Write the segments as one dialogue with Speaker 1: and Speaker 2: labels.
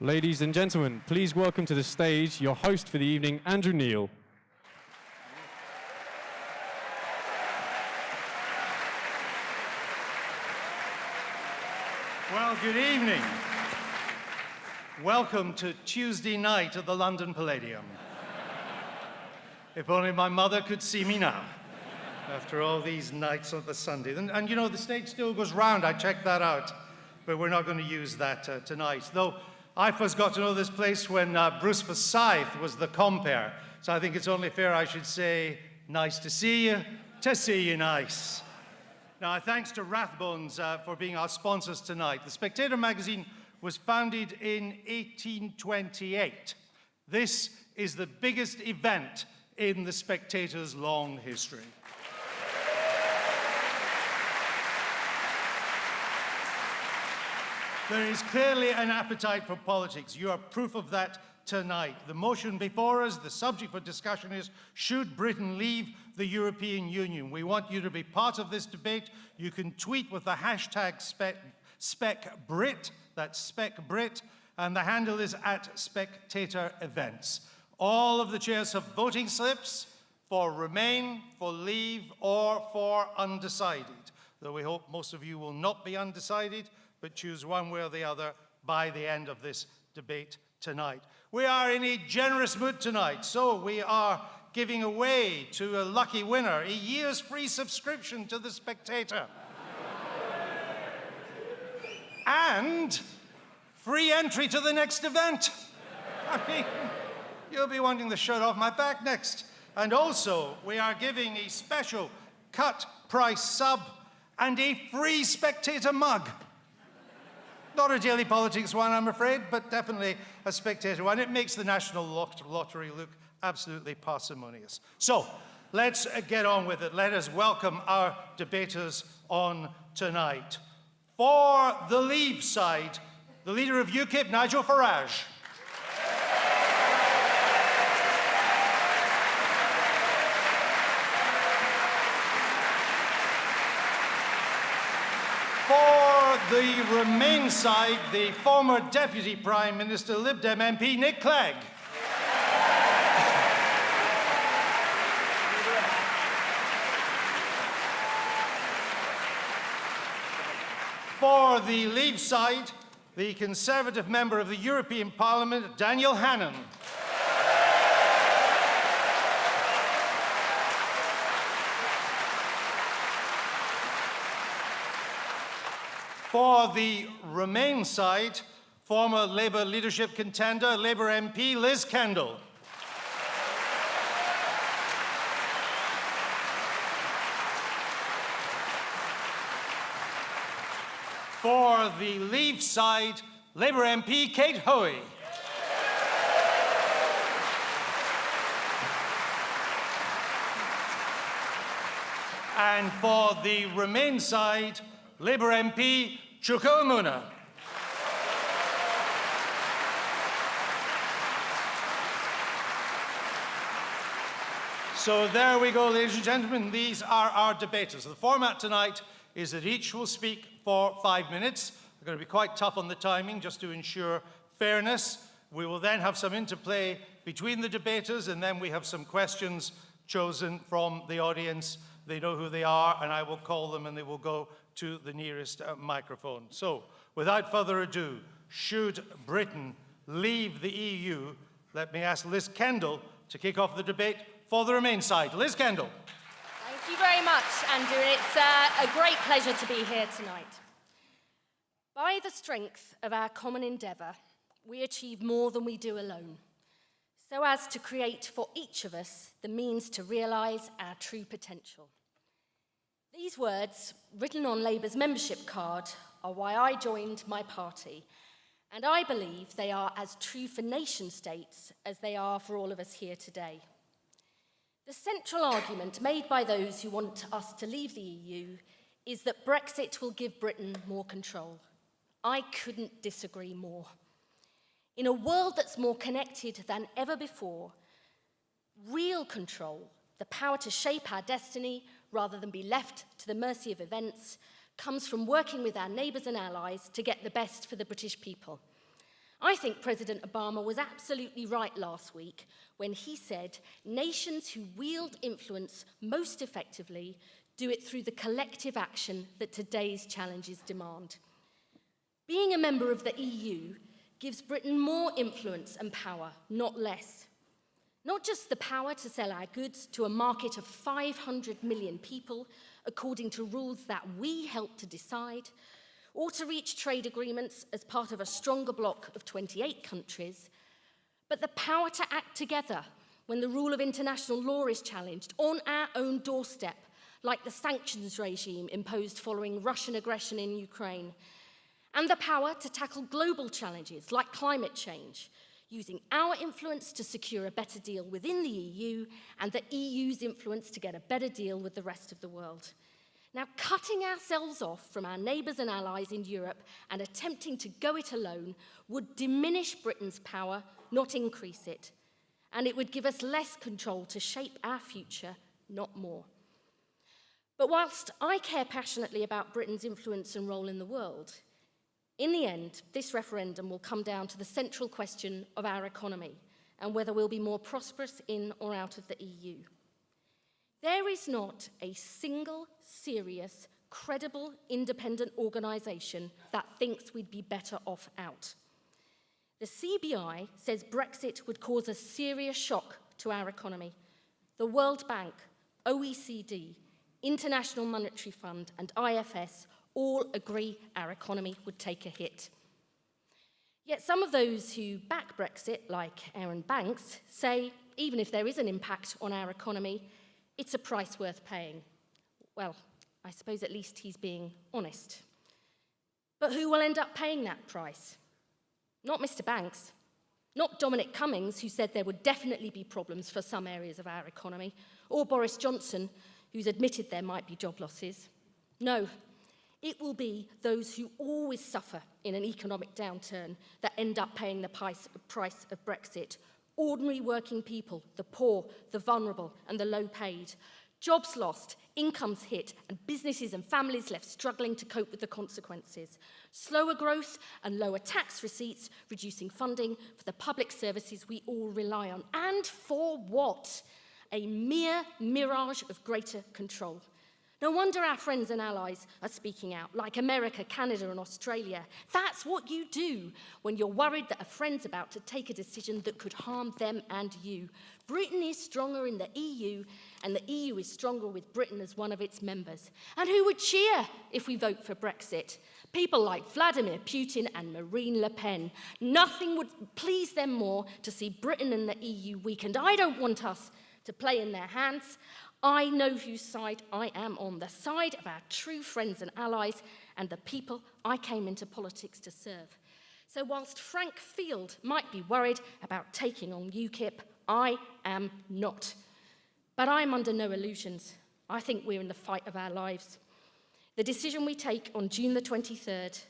Speaker 1: Ladies and gentlemen, please welcome to the stage your host for the evening, Andrew Neil.
Speaker 2: Well, good evening. Welcome to Tuesday night at the London Palladium. If only my mother could see me now, after all these nights of the Sunday. And you know, the stage still goes round, I checked that out, but we're not going to use that tonight. Though I first got to know this place when Bruce Forsyth was the compere, so I think it's only fair I should say, nice to see you nice. Now, thanks to Rathbones for being our sponsors tonight. The Spectator magazine was founded in 1828. This is the biggest event in the Spectator's long history. There is clearly an appetite for politics. You are proof of that tonight. The motion before us, the subject for discussion is, should Britain leave the European Union? We want you to be part of this debate. You can tweet with the hashtag SpecBrit, that's SpecBrit, and the handle is @SpectatorEvents. All of the chairs have voting slips for Remain, for Leave, or for Undecided, though we hope most of you will not be undecided, but choose one way or the other by the end of this debate tonight. We are in a generous mood tonight, so we are giving away to a lucky winner a year's free subscription to The Spectator. And free entry to the next event. I mean, you'll be wanting the shirt off my back next. And also, we are giving a special cut price sub and a free Spectator mug. Not a daily politics one, I'm afraid, but definitely a Spectator one. It makes the National Lottery look absolutely parsimonious. So, let's get on with it. Let us welcome our debaters on tonight. For the Leave side, the leader of UKIP, Nigel Farage. For the Remain side, the former Deputy Prime Minister, Lib Dem MP, Nick Clegg. For the Leave side, the Conservative member of the European Parliament, Daniel Hannan. For the Remain side, former Labour leadership contender, Labour MP Liz Kendall. For the Leave side, Labour MP Kate Hoey. And for the Remain side, Labour MP Chuka Umunna. So there we go, ladies and gentlemen. These are our debaters. The format tonight is that each will speak for 5 minutes. We're going to be quite tough on the timing just to ensure fairness. We will then have some interplay between the debaters, and then we have some questions chosen from the audience. They know who they are, and I will call them, and they will go to the nearest microphone. So, without further ado, should Britain leave the EU? Let me ask Liz Kendall to kick off the debate for the Remain side. Liz Kendall.
Speaker 3: Thank you very much, Andrew. It's a great pleasure to be here tonight. By the strength of our common endeavour, we achieve more than we do alone, so as to create for each of us the means to realise our true potential. These words, written on Labour's membership card, are why I joined my party, and I believe they are as true for nation states as they are for all of us here today. The central argument made by those who want us to leave the EU is that Brexit will give Britain more control. I couldn't disagree more. In a world that's more connected than ever before, real control, the power to shape our destiny rather than be left to the mercy of events, comes from working with our neighbours and allies to get the best for the British people. I think President Obama was absolutely right last week when he said nations who wield influence most effectively do it through the collective action that today's challenges demand. Being a member of the EU gives Britain more influence and power, not less. Not just the power to sell our goods to a market of 500 million people according to rules that we help to decide, or to reach trade agreements as part of a stronger bloc of 28 countries, but the power to act together when the rule of international law is challenged on our own doorstep, like the sanctions regime imposed following Russian aggression in Ukraine, and the power to tackle global challenges like climate change, using our influence to secure a better deal within the EU and the EU's influence to get a better deal with the rest of the world. Now, cutting ourselves off from our neighbours and allies in Europe and attempting to go it alone would diminish Britain's power, not increase it. And it would give us less control to shape our future, not more. But whilst I care passionately about Britain's influence and role in the world, in the end, this referendum will come down to the central question of our economy and whether we'll be more prosperous in or out of the EU. There is not a single serious, credible, independent organisation that thinks we'd be better off out. The CBI says Brexit would cause a serious shock to our economy. The World Bank, OECD, International Monetary Fund and IFS all agree our economy would take a hit. Yet some of those who back Brexit, like Aaron Banks, say even if there is an impact on our economy, it's a price worth paying. Well, I suppose at least he's being honest. But who will end up paying that price? Not Mr. Banks, not Dominic Cummings, who said there would definitely be problems for some areas of our economy, or Boris Johnson, who's admitted there might be job losses. No, it will be those who always suffer in an economic downturn that end up paying the price of Brexit. Ordinary working people, the poor, the vulnerable, and the low-paid. Jobs lost, incomes hit, and businesses and families left struggling to cope with the consequences. Slower growth and lower tax receipts, reducing funding for the public services we all rely on. And for what? A mere mirage of greater control. No wonder our friends and allies are speaking out, like America, Canada, and Australia. That's what you do when you're worried that a friend's about to take a decision that could harm them and you. Britain is stronger in the EU, and the EU is stronger with Britain as one of its members. And who would cheer if we vote for Brexit? People like Vladimir Putin and Marine Le Pen. Nothing would please them more to see Britain and the EU weakened. I don't want us to play in their hands. I know whose side I am on, the side of our true friends and allies and the people I came into politics to serve. So whilst Frank Field might be worried about taking on UKIP, I am not. But I'm under no illusions. I think we're in the fight of our lives. The decision we take on June the 23rd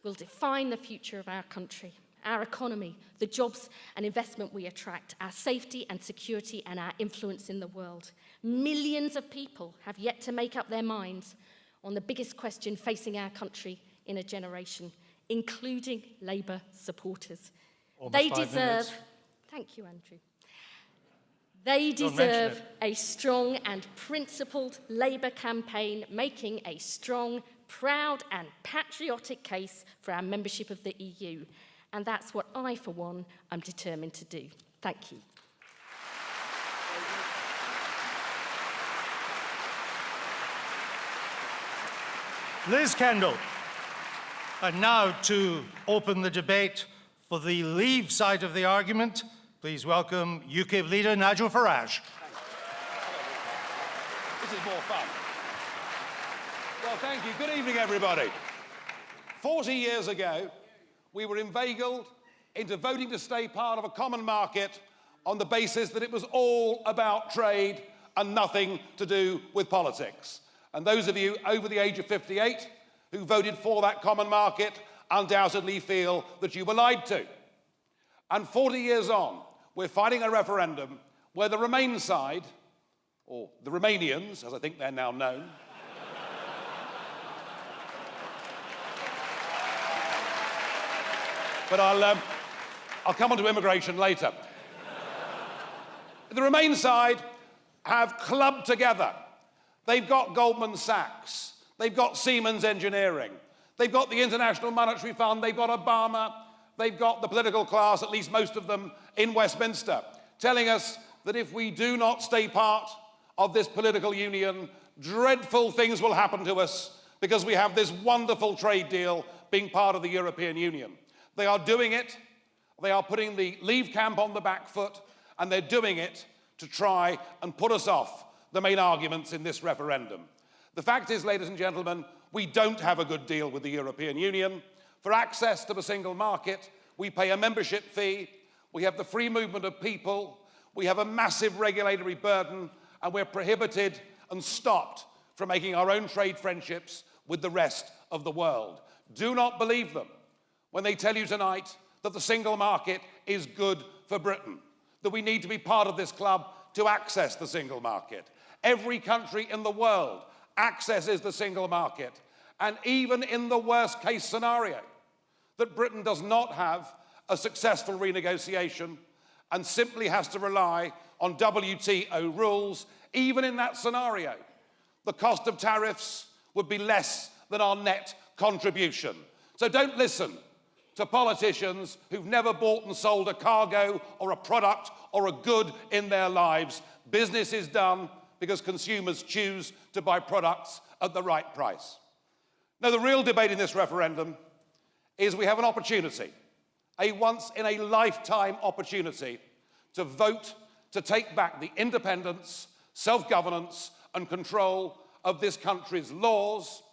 Speaker 3: will define the future of our country, our economy, the jobs and investment we attract, our safety and security, and our influence in the world. Millions of people have yet to make up their minds on the biggest question facing our country in a generation, including Labour supporters. They deserve... Thank you, Andrew. They deserve a strong and principled Labour campaign making a strong, proud and patriotic case for our membership of the EU. And that's what I, for one, am determined to do. Thank you.
Speaker 2: Liz Kendall. And now to open the debate for the Leave side of the argument, please welcome UKIP leader Nigel Farage.
Speaker 4: This is more fun. Well, thank you. Good evening, everybody. 40 years ago, we were inveigled into voting to stay part of a common market on the basis that it was all about trade and nothing to do with politics. And those of you over the age of 58 who voted for that common market undoubtedly feel that you were lied to. And 40 years on, we're fighting a referendum where the Remain side, or the Remainians, as I think they're now known, But I'll come on to immigration later. The Remain side have clubbed together. They've got Goldman Sachs, they've got Siemens Engineering, they've got the International Monetary Fund, they've got Obama, they've got the political class, at least most of them, in Westminster, telling us that if we do not stay part of this political union, dreadful things will happen to us because we have this wonderful trade deal being part of the European Union. They are doing it, they are putting the Leave camp on the back foot, and they're doing it to try and put us off the main arguments in this referendum. The fact is, ladies and gentlemen, we don't have a good deal with the European Union. For access to the single market, we pay a membership fee, we have the free movement of people, we have a massive regulatory burden, and we're prohibited and stopped from making our own trade friendships with the rest of the world. Do not believe them when they tell you tonight that the single market is good for Britain, that we need to be part of this club to access the single market. Every country in the world accesses the single market, and even in the worst case scenario, that Britain does not have a successful renegotiation and simply has to rely on WTO rules, even in that scenario, the cost of tariffs would be less than our net contribution. So don't listen to politicians who've never bought and sold a cargo or a product or a good in their lives. Business is done because consumers choose to buy products at the right price. Now, the real debate in this referendum is we have an opportunity, a once-in-a-lifetime opportunity, to vote to take back the independence, self-governance, and control of this country's laws,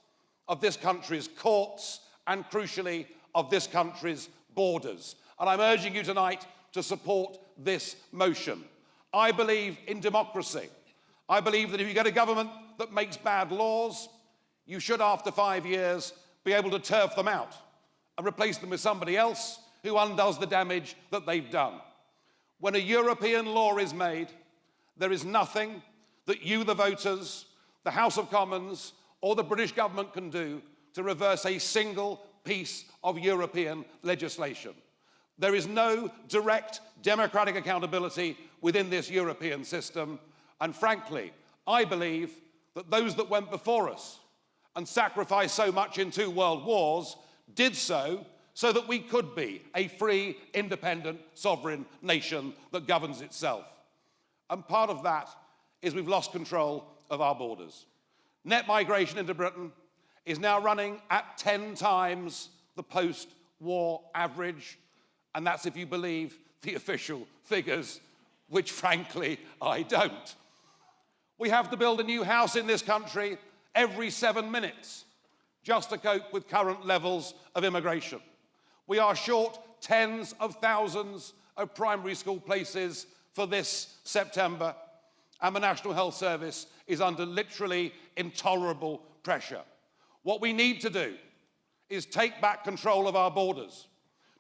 Speaker 4: of this country's courts, and crucially, of this country's borders. And I'm urging you tonight to support this motion. I believe in democracy. I believe that if you get a government that makes bad laws, you should, after 5 years, be able to turf them out and replace them with somebody else who undoes the damage that they've done. When a European law is made, there is nothing that you, the voters, the House of Commons, or the British government can do to reverse a single piece of European legislation. There is no direct democratic accountability within this European system, and frankly, I believe that those that went before us and sacrificed so much in 2 world wars did so that we could be a free, independent, sovereign nation that governs itself. And part of that is we've lost control of our borders. Net migration into Britain is now running at 10 times the post-war average, and that's if you believe the official figures, which frankly I don't. We have to build a new house in this country every 7 minutes just to cope with current levels of immigration. We are short tens of thousands of primary school places for this September, and the National Health Service is under literally intolerable pressure. What we need to do is take back control of our borders,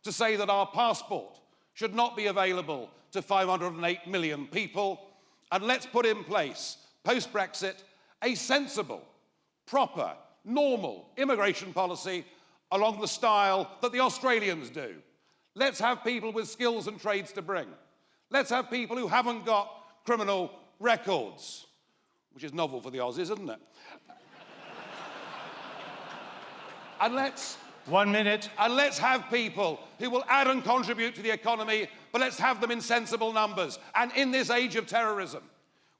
Speaker 4: to say that our passport should not be available to 508 million people, and let's put in place, post-Brexit, a sensible, proper, normal immigration policy along the style that the Australians do. Let's have people with skills and trades to bring. Let's have people who haven't got criminal records, which is novel for the Aussies, isn't it? And let's
Speaker 2: 1 minute.
Speaker 4: And let's have people who will add and contribute to the economy, but let's have them in sensible numbers. And in this age of terrorism,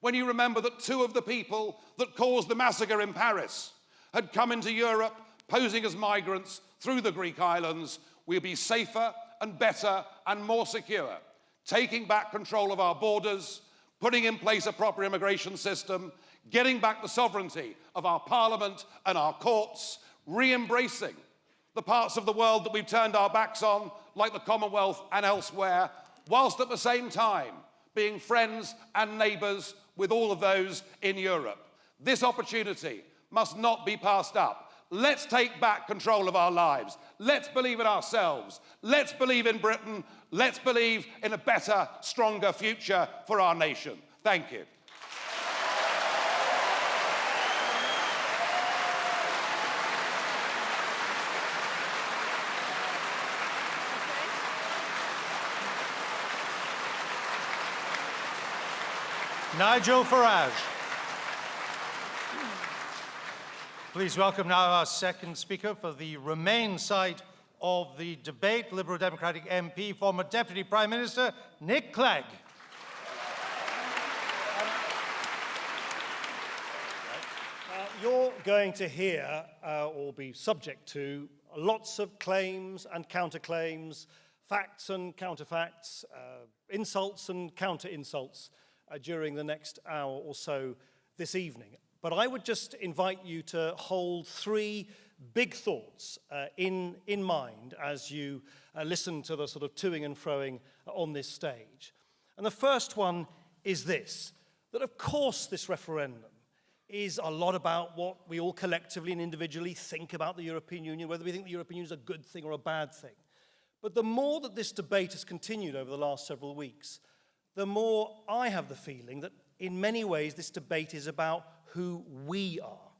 Speaker 4: when you remember that 2 of the people that caused the massacre in Paris had come into Europe posing as migrants through the Greek islands, we'll be safer and better and more secure, taking back control of our borders, putting in place a proper immigration system, getting back the sovereignty of our parliament and our courts, re-embracing the parts of the world that we've turned our backs on, like the Commonwealth and elsewhere, whilst at the same time being friends and neighbours with all of those in Europe. This opportunity must not be passed up. Let's take back control of our lives. Let's believe in ourselves. Let's believe in Britain. Let's believe in a better, stronger future for our nation. Thank you.
Speaker 2: Nigel Farage. Please welcome now our second speaker for the Remain side of the debate, Liberal Democratic MP, former Deputy Prime Minister, Nick Clegg.
Speaker 5: You're going to hear, or be subject to, lots of claims and counterclaims, facts and counterfacts, insults and counter-insults during the next hour or so this evening. But I would just invite you to hold three big thoughts in mind as you listen to the sort of toing and froing on this stage. And the first one is this, that of course this referendum is a lot about what we all collectively and individually think about the European Union, whether we think the European Union is a good thing or a bad thing. But the more that this debate has continued over the last several weeks, the more I have the feeling that in many ways this debate is about who we are,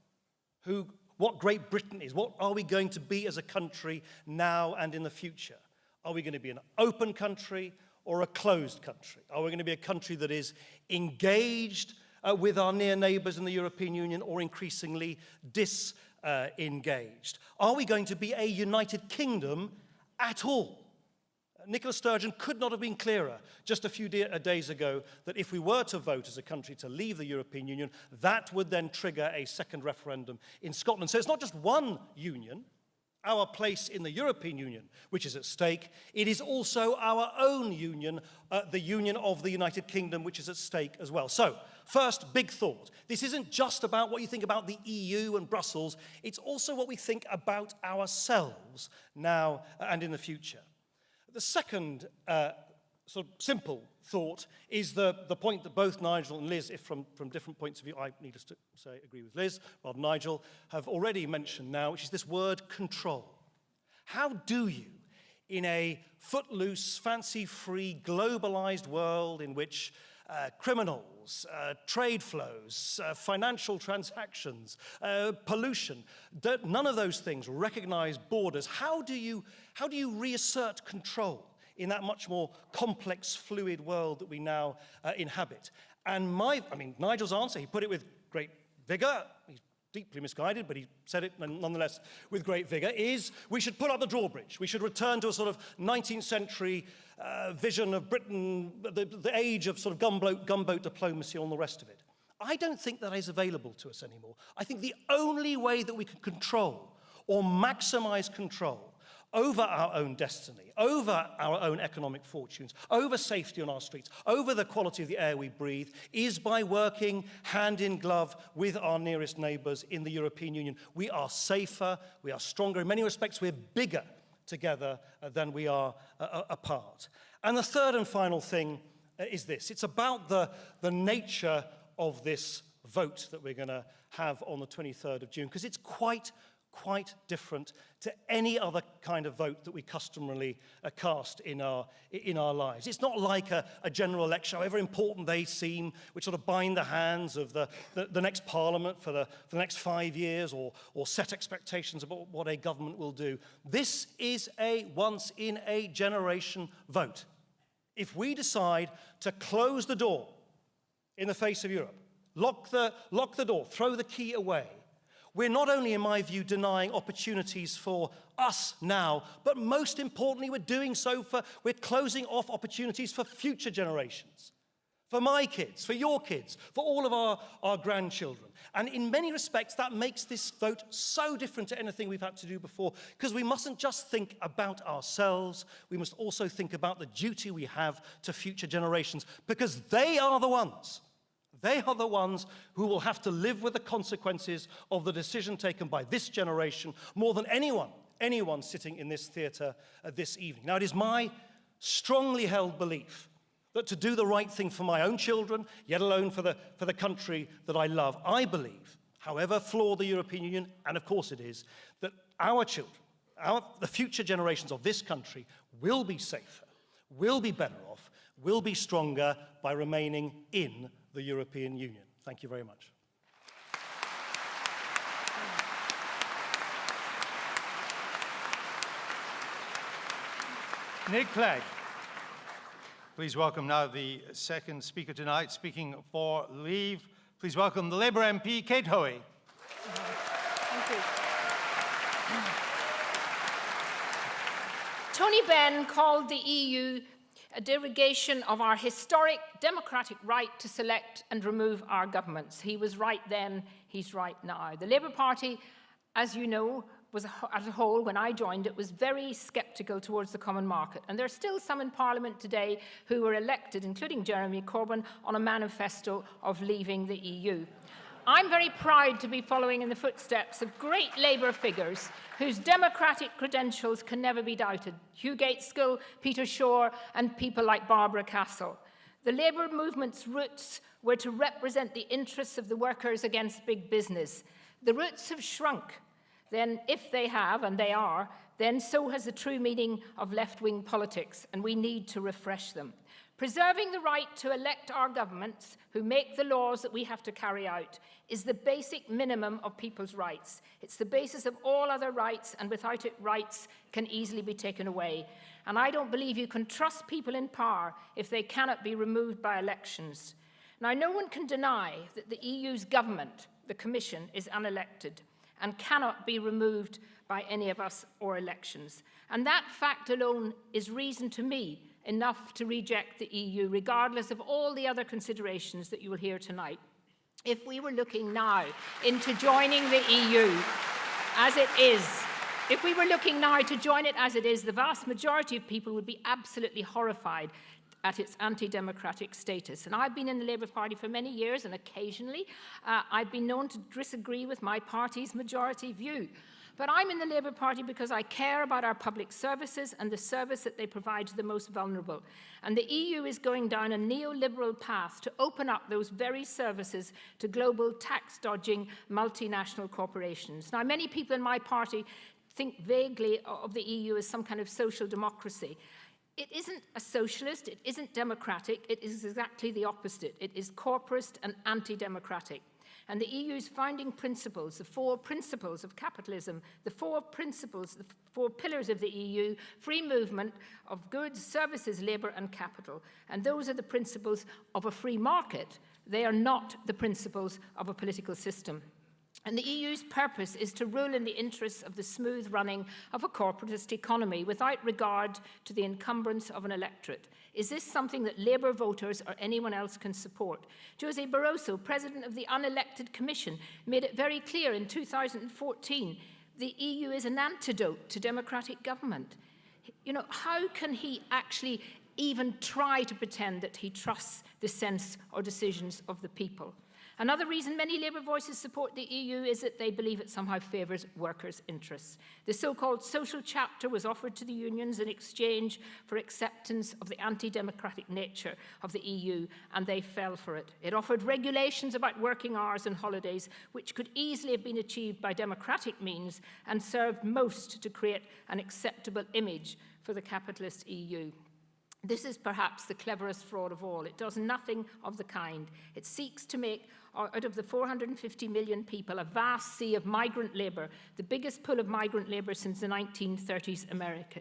Speaker 5: what Great Britain is, what are we going to be as a country now and in the future? Are we going to be an open country or a closed country? Are we going to be a country that is engaged with our near neighbours in the European Union or increasingly disengaged? Are we going to be a United Kingdom at all? Nicola Sturgeon could not have been clearer just a few days ago that if we were to vote as a country to leave the European Union, that would then trigger a second referendum in Scotland. So it's not just one union, our place in the European Union, which is at stake. It is also our own union, the union of the United Kingdom, which is at stake as well. So, first, big thought. This isn't just about what you think about the EU and Brussels. It's also what we think about ourselves now and in the future. The second sort of simple thought is the point that both Nigel and Liz, if from different points of view, I needless to say agree with Liz, rather than Nigel, have already mentioned now, which is this word control. How do you, in a footloose, fancy-free, globalized world in which criminals, trade flows, financial transactions, pollution, none of those things recognize borders. How do you reassert control in that much more complex, fluid world that we now inhabit? And Nigel's answer, he put it with great vigor. He's deeply misguided, but he said it nonetheless with great vigor, is we should put up the drawbridge. We should return to a sort of 19th century vision of Britain, the age of sort of gunboat diplomacy and all the rest of it. I don't think that is available to us anymore. I think the only way that we can control or maximize control over our own destiny, over our own economic fortunes, over safety on our streets, over the quality of the air we breathe, is by working hand in glove with our nearest neighbours in the European Union. We are safer, we are stronger. In many respects, we're bigger together than we are apart. And the third and final thing is this. It's about the nature of this vote that we're going to have on the 23rd of June, because it's quite different to any other kind of vote that we customarily cast in our lives. It's not like a general election, however important they seem, which sort of bind the hands of the next parliament for the next 5 years or set expectations about what a government will do. This is a once-in-a-generation vote. If we decide to close the door in the face of Europe, lock the door, throw the key away, we're not only, in my view, denying opportunities for us now, but most importantly, we're closing off opportunities for future generations, for my kids, for your kids, for all of our grandchildren. And in many respects, that makes this vote so different to anything we've had to do before, because we mustn't just think about ourselves, we must also think about the duty we have to future generations, because they are the ones who will have to live with the consequences of the decision taken by this generation more than anyone sitting in this theatre this evening. Now, it is my strongly held belief that to do the right thing for my own children, yet alone for the country that I love, I believe, however flawed the European Union, and of course it is, that our children, the future generations of this country will be safer, will be better off, will be stronger by remaining in the European Union. Thank you very much.
Speaker 2: Nick Clegg. Please welcome now the second speaker tonight, speaking for Leave. Please welcome the Labour MP, Kate Hoey.
Speaker 6: Thank you. Tony Benn called the EU a derogation of our historic democratic right to select and remove our governments. He was right then, he's right now. The Labour Party, as you know, was as a whole, when I joined it, was very sceptical towards the common market. And there are still some in Parliament today who were elected, including Jeremy Corbyn, on a manifesto of leaving the EU. I'm very proud to be following in the footsteps of great Labour figures whose democratic credentials can never be doubted. Hugh Gaitskell, Peter Shore, and people like Barbara Castle. The Labour movement's roots were to represent the interests of the workers against big business. The roots have shrunk. Then, if they have, and they are, then so has the true meaning of left-wing politics, and we need to refresh them. Preserving the right to elect our governments, who make the laws that we have to carry out, is the basic minimum of people's rights. It's the basis of all other rights, and without it, rights can easily be taken away. And I don't believe you can trust people in power if they cannot be removed by elections. Now, no one can deny that the EU's government, the Commission, is unelected and cannot be removed by any of us or elections. And that fact alone is reason to me enough to reject the EU, regardless of all the other considerations that you will hear tonight. If we were looking now into joining the EU as it is, if we were looking now to join it as it is, the vast majority of people would be absolutely horrified at its anti-democratic status. And I've been in the Labour Party for many years, and occasionally I've been known to disagree with my party's majority view. But I'm in the Labour Party because I care about our public services and the service that they provide to the most vulnerable. And the EU is going down a neoliberal path to open up those very services to global tax-dodging multinational corporations. Now, many people in my party think vaguely of the EU as some kind of social democracy. It isn't a socialist, it isn't democratic, it is exactly the opposite. It is corporatist and anti-democratic. And the EU's founding principles, the four principles of capitalism, the four pillars of the EU, free movement of goods, services, labour and capital. And those are the principles of a free market. They are not the principles of a political system. And the EU's purpose is to rule in the interests of the smooth running of a corporatist economy without regard to the encumbrance of an electorate. Is this something that Labour voters or anyone else can support? Jose Barroso, president of the unelected Commission, made it very clear in 2014 the EU is an antidote to democratic government. You know, how can he actually even try to pretend that he trusts the sense or decisions of the people? Another reason many Labour voices support the EU is that they believe it somehow favours workers' interests. The so-called social chapter was offered to the unions in exchange for acceptance of the anti-democratic nature of the EU, and they fell for it. It offered regulations about working hours and holidays, which could easily have been achieved by democratic means and served most to create an acceptable image for the capitalist EU. This is perhaps the cleverest fraud of all. It does nothing of the kind. It seeks to make, out of the 450 million people, a vast sea of migrant labour, the biggest pool of migrant labour since the 1930s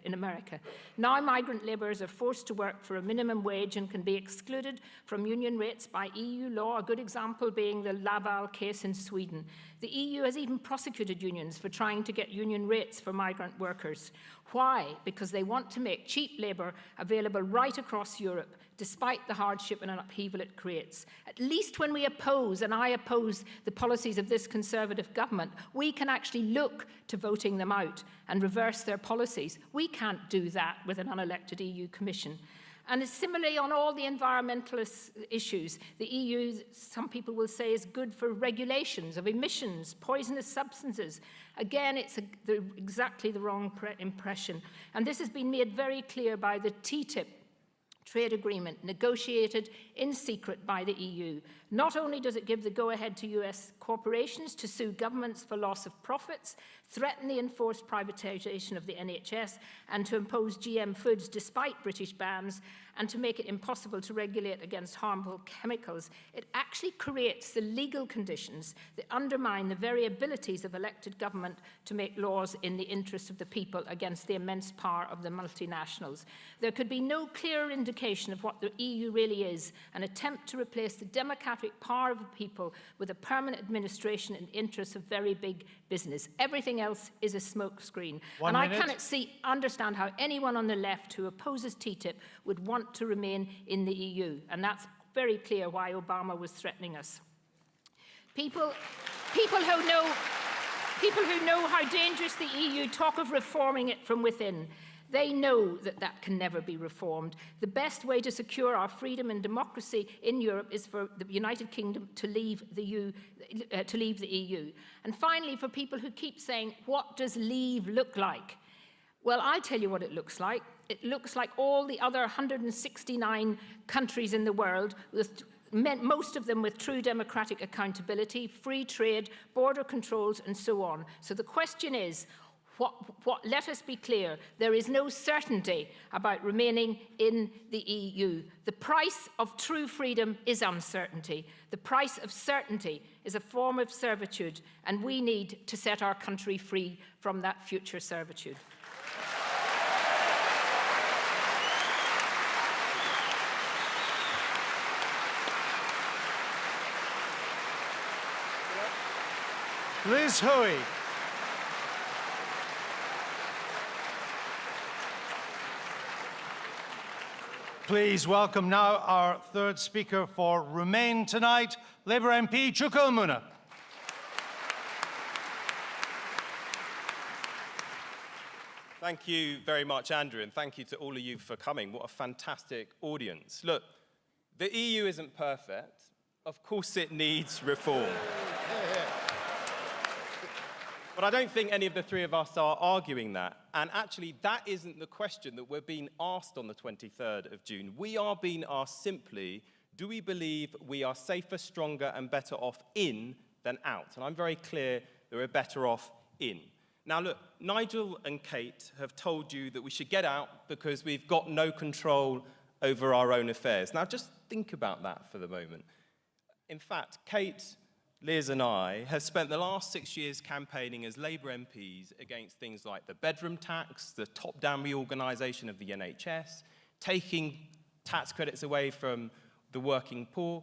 Speaker 6: in America. Now migrant labourers are forced to work for a minimum wage and can be excluded from union rates by EU law, a good example being the Laval case in Sweden. The EU has even prosecuted unions for trying to get union rates for migrant workers. Why? Because they want to make cheap labour available right across Europe, despite the hardship and upheaval it creates. At least when we oppose, and I oppose, the policies of this Conservative government, we can actually look to voting them out and reverse their policies. We can't do that with an unelected EU Commission. And similarly on all the environmental issues, the EU, some people will say, is good for regulations of emissions, poisonous substances. Again, it's exactly the wrong impression. And this has been made very clear by the TTIP trade agreement negotiated in secret by the EU. Not only does it give the go-ahead to US corporations to sue governments for loss of profits, threaten the enforced privatisation of the NHS, and to impose GM foods despite British bans, and to make it impossible to regulate against harmful chemicals, it actually creates the legal conditions that undermine the very abilities of elected government to make laws in the interests of the people against the immense power of the multinationals. There could be no clearer indication abdication of what the EU really is, an attempt to replace the democratic power of the people with a permanent administration in the interests of very big business. Everything else is a smokescreen. And I cannot understand how anyone on the left who opposes TTIP would want to remain in the EU. And that's very clear why Obama was threatening us. People who know how dangerous the EU talk of reforming it from within. They know that that can never be reformed. The best way to secure our freedom and democracy in Europe is for the United Kingdom to leave the EU. And finally, for people who keep saying, what does leave look like? Well, I'll tell you what it looks like. It looks like all the other 169 countries in the world, most of them with true democratic accountability, free trade, border controls, and so on. So the question is, let us be clear, there is no certainty about remaining in the EU. The price of true freedom is uncertainty. The price of certainty is a form of servitude, and we need to set our country free from that future servitude.
Speaker 2: Liz Hoey. Please welcome now our third speaker for Remain tonight, Labour MP Chuka Umunna.
Speaker 7: Thank you very much, Andrew, and thank you to all of you for coming. What a fantastic audience. Look, the EU isn't perfect. Of course it needs reform. But I don't think any of the three of us are arguing that. And actually, that isn't the question that we're being asked on the 23rd of June. We are being asked simply, do we believe we are safer, stronger, and better off in than out? And I'm very clear that we're better off in. Now, look, Nigel and Kate have told you that we should get out because we've got no control over our own affairs. Now, just think about that for the moment. In fact, Kate, Liz and I have spent the last 6 years campaigning as Labour MPs against things like the bedroom tax, the top-down reorganisation of the NHS, taking tax credits away from the working poor,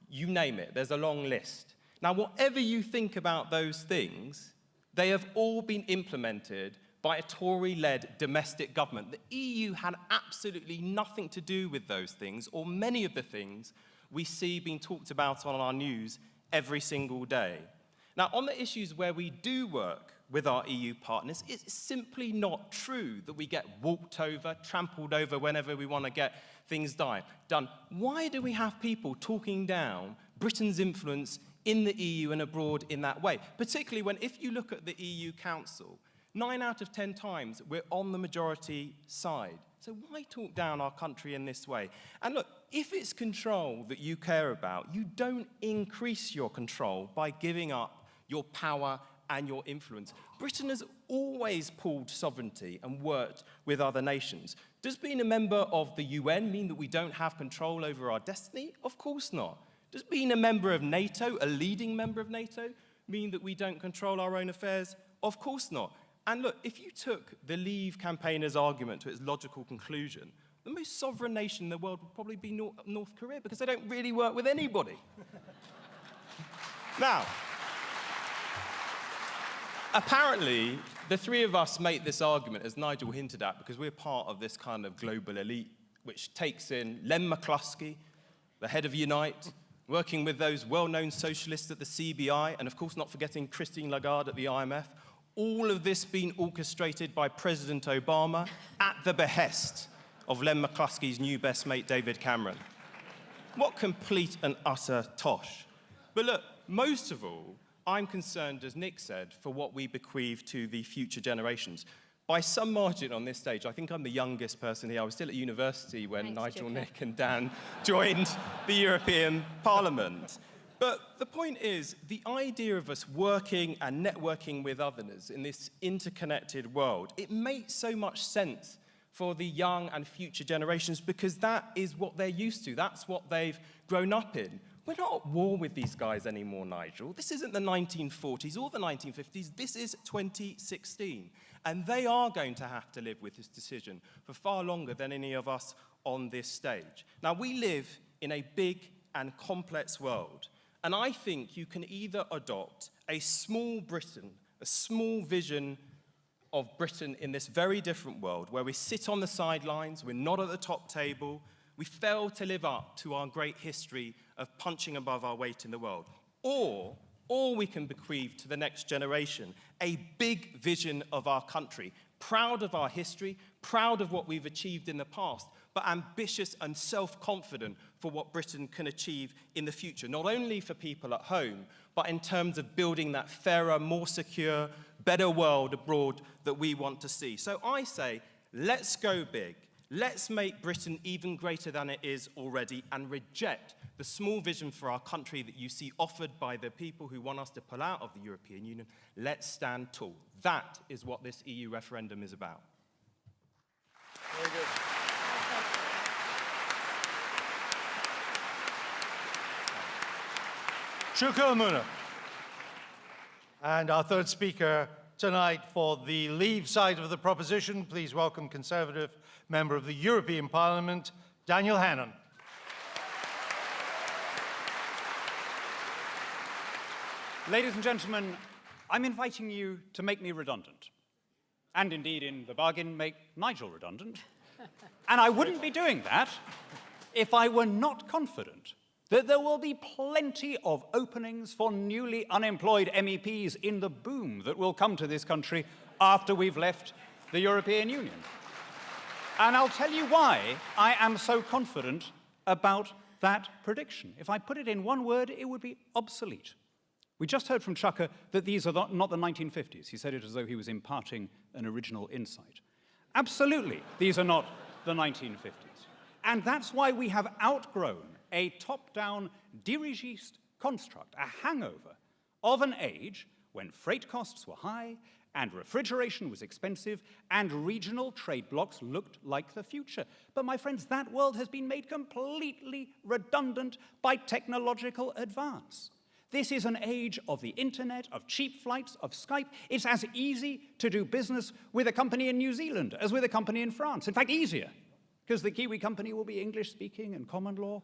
Speaker 7: you name it, there's a long list. Now, whatever you think about those things, they have all been implemented by a Tory-led domestic government. The EU had absolutely nothing to do with those things, or many of the things we see being talked about on our news every single day. Now, on the issues where we do work with our EU partners, it's simply not true that we get walked over, trampled over whenever we want to get things done. Why do we have people talking down Britain's influence in the EU and abroad in that way? Particularly when, if you look at the EU Council, 9 out of 10 times we're on the majority side. So why talk down our country in this way? And look, if it's control that you care about, you don't increase your control by giving up your power and your influence. Britain has always pulled sovereignty and worked with other nations. Does being a member of the UN mean that we don't have control over our destiny? Of course not. Does being a member of NATO, a leading member of NATO, mean that we don't control our own affairs? Of course not. And look, if you took the Leave campaigners' argument to its logical conclusion, the most sovereign nation in the world would probably be North Korea, because they don't really work with anybody. Now, apparently, the three of us make this argument, as Nigel hinted at, because we're part of this kind of global elite, which takes in Len McCluskey, the head of Unite, working with those well-known socialists at the CBI, and of course not forgetting Christine Lagarde at the IMF. All of this being orchestrated by President Obama at the behest of Len McCluskey's new best mate, David Cameron. What complete and utter tosh. But look, most of all, I'm concerned, as Nick said, for what we bequeath to the future generations. By some margin on this stage, I think I'm the youngest person here. I was still at university when Nigel, Nick, and Dan joined the European Parliament. But the point is, the idea of us working and networking with others in this interconnected world, it makes so much sense for the young and future generations because that is what they're used to. That's what they've grown up in. We're not at war with these guys anymore, Nigel. This isn't the 1940s or the 1950s. This is 2016. And they are going to have to live with this decision for far longer than any of us on this stage. Now, we live in a big and complex world, and I think you can either adopt a small Britain, a small vision of Britain in this very different world, where we sit on the sidelines, we're not at the top table, we fail to live up to our great history of punching above our weight in the world. Or we can bequeath to the next generation a big vision of our country, proud of our history, proud of what we've achieved in the past, but ambitious and self-confident for what Britain can achieve in the future, not only for people at home, but in terms of building that fairer, more secure, better world abroad that we want to see. So I say, let's go big. Let's make Britain even greater than it is already and reject the small vision for our country that you see offered by the people who want us to pull out of the European Union. Let's stand tall. That is what this EU referendum is about.
Speaker 2: Very good. Shukran Muna. And our third speaker tonight for the Leave side of the proposition, please welcome Conservative Member of the European Parliament, Daniel Hannan.
Speaker 8: Ladies and gentlemen, I'm inviting you to make me redundant. And indeed, in the bargain, make Nigel redundant. And I wouldn't be doing that if I were not confident that there will be plenty of openings for newly unemployed MEPs in the boom that will come to this country after we've left the European Union. And I'll tell you why I am so confident about that prediction. If I put it in one word, it would be obsolete. We just heard from Chucker that these are not the 1950s. He said it as though he was imparting an original insight. Absolutely, these are not the 1950s. And that's why we have outgrown a top-down dirigiste construct, a hangover of an age when freight costs were high and refrigeration was expensive and regional trade blocs looked like the future. But my friends, that world has been made completely redundant by technological advance. This is an age of the internet, of cheap flights, of Skype. It's as easy to do business with a company in New Zealand as with a company in France. In fact, easier, because the Kiwi company will be English-speaking and common law.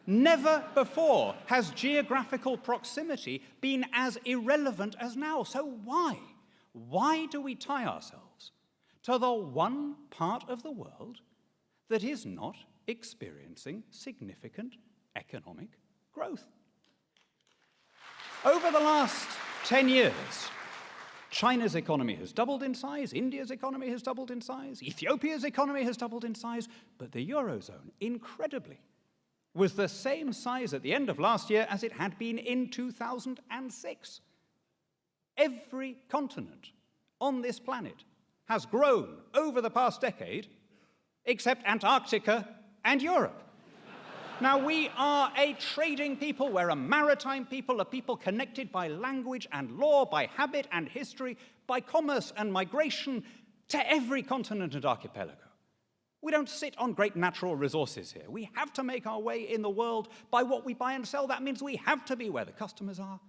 Speaker 8: Never before has geographical proximity been as irrelevant as now. So why? Why do we tie ourselves to the one part of the world that is not experiencing significant economic growth? Over the last 10 years, China's economy has doubled in size, India's economy has doubled in size, Ethiopia's economy has doubled in size, but the Eurozone, incredibly, was the same size at the end of last year as it had been in 2006. Every continent on this planet has grown over the past decade, except Antarctica and Europe. Now, we are a trading people, we're a maritime people, a people connected by language and law, by habit and history, by commerce and migration to every continent and archipelago. We don't sit on great natural resources here. We have to make our way in the world by what we buy and sell. That means we have to be where the customers are.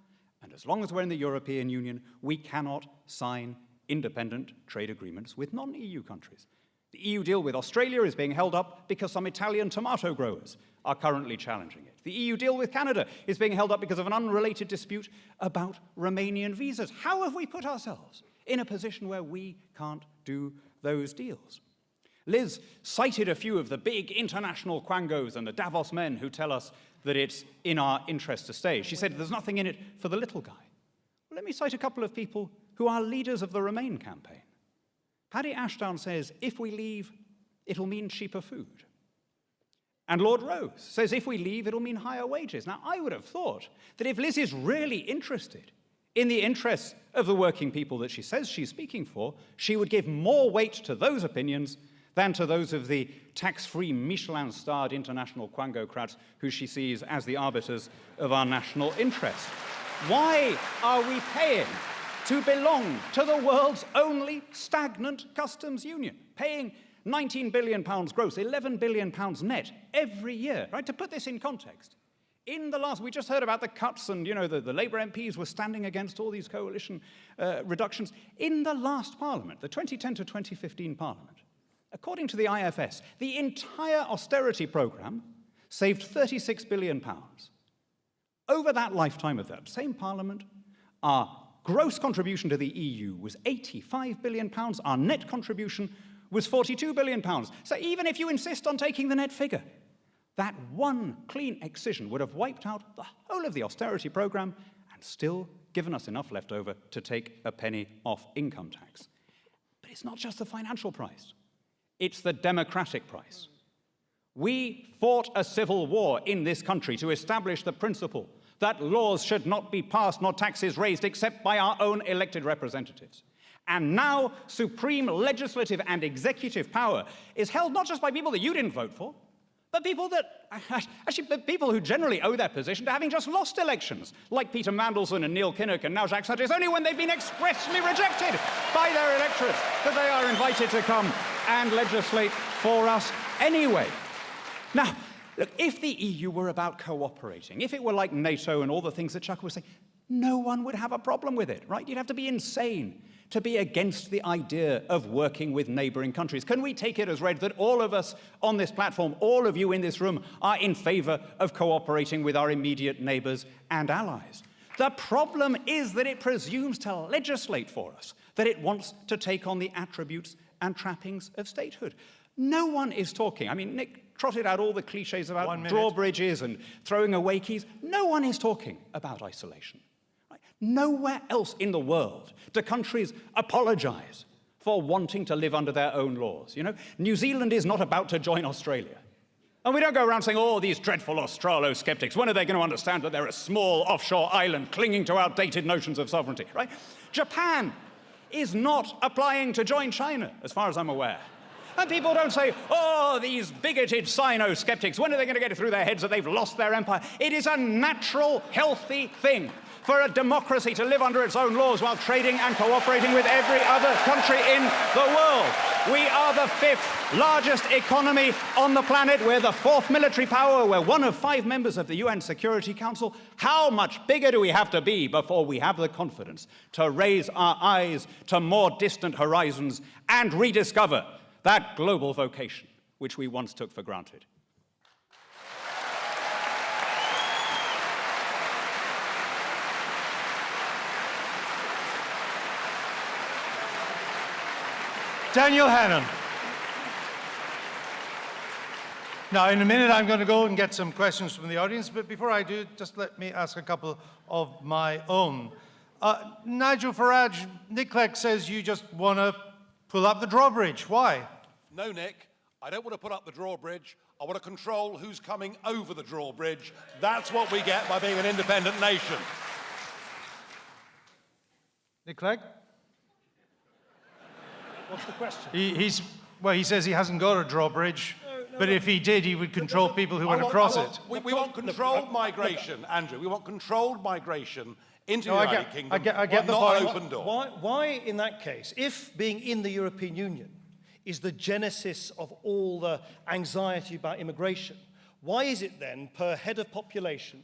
Speaker 8: And as long as we're in the European Union, we cannot sign independent trade agreements with non-EU countries. The EU deal with Australia is being held up because some Italian tomato growers are currently challenging it. The EU deal with Canada is being held up because of an unrelated dispute about Romanian visas. How have we put ourselves in a position where we can't do those deals? Liz cited a few of the big international quangos and the Davos men who tell us that it's in our interest to stay. She said there's nothing in it for the little guy. Well, let me cite a couple of people who are leaders of the Remain campaign. Paddy Ashdown says, if we leave, it'll mean cheaper food. And Lord Rose says, if we leave, it'll mean higher wages. Now, I would have thought that if Liz is really interested in the interests of the working people that she says she's speaking for, she would give more weight to those opinions than to those of the tax-free Michelin-starred international quangocrats who she sees as the arbiters of our national interest. Why are we paying to belong to the world's only stagnant customs union, paying £19 billion gross, £11 billion net every year, right? To put this in context, in the last, we just heard about the cuts and, the Labour MPs were standing against all these coalition reductions. In the last Parliament, the 2010 to 2015 Parliament, According to the IFS, the entire austerity programme saved £36 billion. Over that lifetime of that same Parliament, our gross contribution to the EU was £85 billion. Our net contribution was £42 billion. So even if you insist on taking the net figure, that one clean excision would have wiped out the whole of the austerity programme and still given us enough left over to take a penny off income tax. But it's not just the financial price. It's the democratic price. We fought a civil war in this country to establish the principle that laws should not be passed nor taxes raised except by our own elected representatives. And now supreme legislative and executive power is held not just by people that you didn't vote for, but people who generally owe their position to having just lost elections, like Peter Mandelson and Neil Kinnock and now Jacques Sutton. It's only when they've been expressly rejected by their electorates that they are invited to come and legislate for us anyway. Now, look, if the EU were about cooperating, if it were like NATO and all the things that Chuck was saying, no one would have a problem with it, right? You'd have to be insane to be against the idea of working with neighboring countries. Can we take it as read that all of us on this platform, all of you in this room, are in favor of cooperating with our immediate neighbors and allies? The problem is that it presumes to legislate for us, that it wants to take on the attributes and trappings of statehood. No one is talking. I mean, Nick trotted out all the cliches about drawbridges and throwing away keys. No one is talking about isolation. Right? Nowhere else in the world do countries apologize for wanting to live under their own laws. You know, New Zealand is not about to join Australia. And we don't go around saying, oh, these dreadful Australo-skeptics, when are they going to understand that they're a small offshore island clinging to outdated notions of sovereignty, right? Japan is not applying to join China, as far as I'm aware. And people don't say, oh, these bigoted Sino-skeptics, when are they going to get it through their heads that they've lost their empire? It is a natural, healthy thing for a democracy to live under its own laws while trading and cooperating with every other country in the world. We are the 5th largest economy on the planet. We're the 4th military power. We're one of 5 members of the UN Security Council. How much bigger do we have to be before we have the confidence to raise our eyes to more distant horizons and rediscover that global vocation which we once took for granted?
Speaker 2: Daniel Hannan. Now, in a minute, I'm going to go and get some questions from the audience, but before I do, just let me ask a couple of my own. Nigel Farage, Nick Clegg says you just want to pull up the drawbridge. Why?
Speaker 4: No, Nick, I don't want to put up the drawbridge. I want to control who's coming over the drawbridge. That's what we get by being an independent nation.
Speaker 2: Nick Clegg?
Speaker 5: What's the question?
Speaker 2: He says he hasn't got a drawbridge, but if he did, he would control people who went across it.
Speaker 4: We want controlled migration, Andrew. We want controlled migration into the United Kingdom.
Speaker 2: I get the
Speaker 4: not
Speaker 2: point.
Speaker 4: an open door.
Speaker 5: Why, in that case, if being in the European Union is the genesis of all the anxiety about immigration, why is it then, per head of population,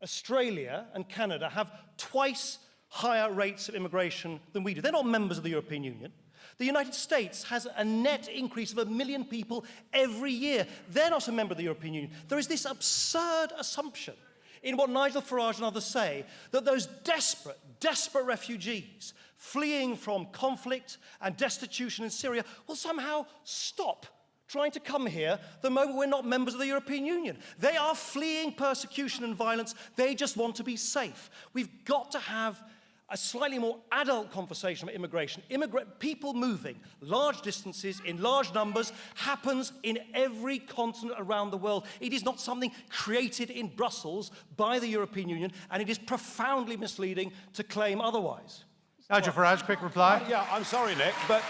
Speaker 5: Australia and Canada have twice higher rates of immigration than we do? They're not members of the European Union. The United States has a net increase of 1 million people every year. They're not a member of the European Union. There is this absurd assumption in what Nigel Farage and others say, that those desperate refugees fleeing from conflict and destitution in Syria will somehow stop trying to come here the moment we're not members of the European Union. They are fleeing persecution and violence. They just want to be safe. We've got to have a slightly more adult conversation about immigration. People moving large distances in large numbers happens in every continent around the world. It is not something created in Brussels by the European Union, and it is profoundly misleading to claim otherwise.
Speaker 2: Nigel Farage, quick reply.
Speaker 4: Yeah, I'm sorry, Nick, but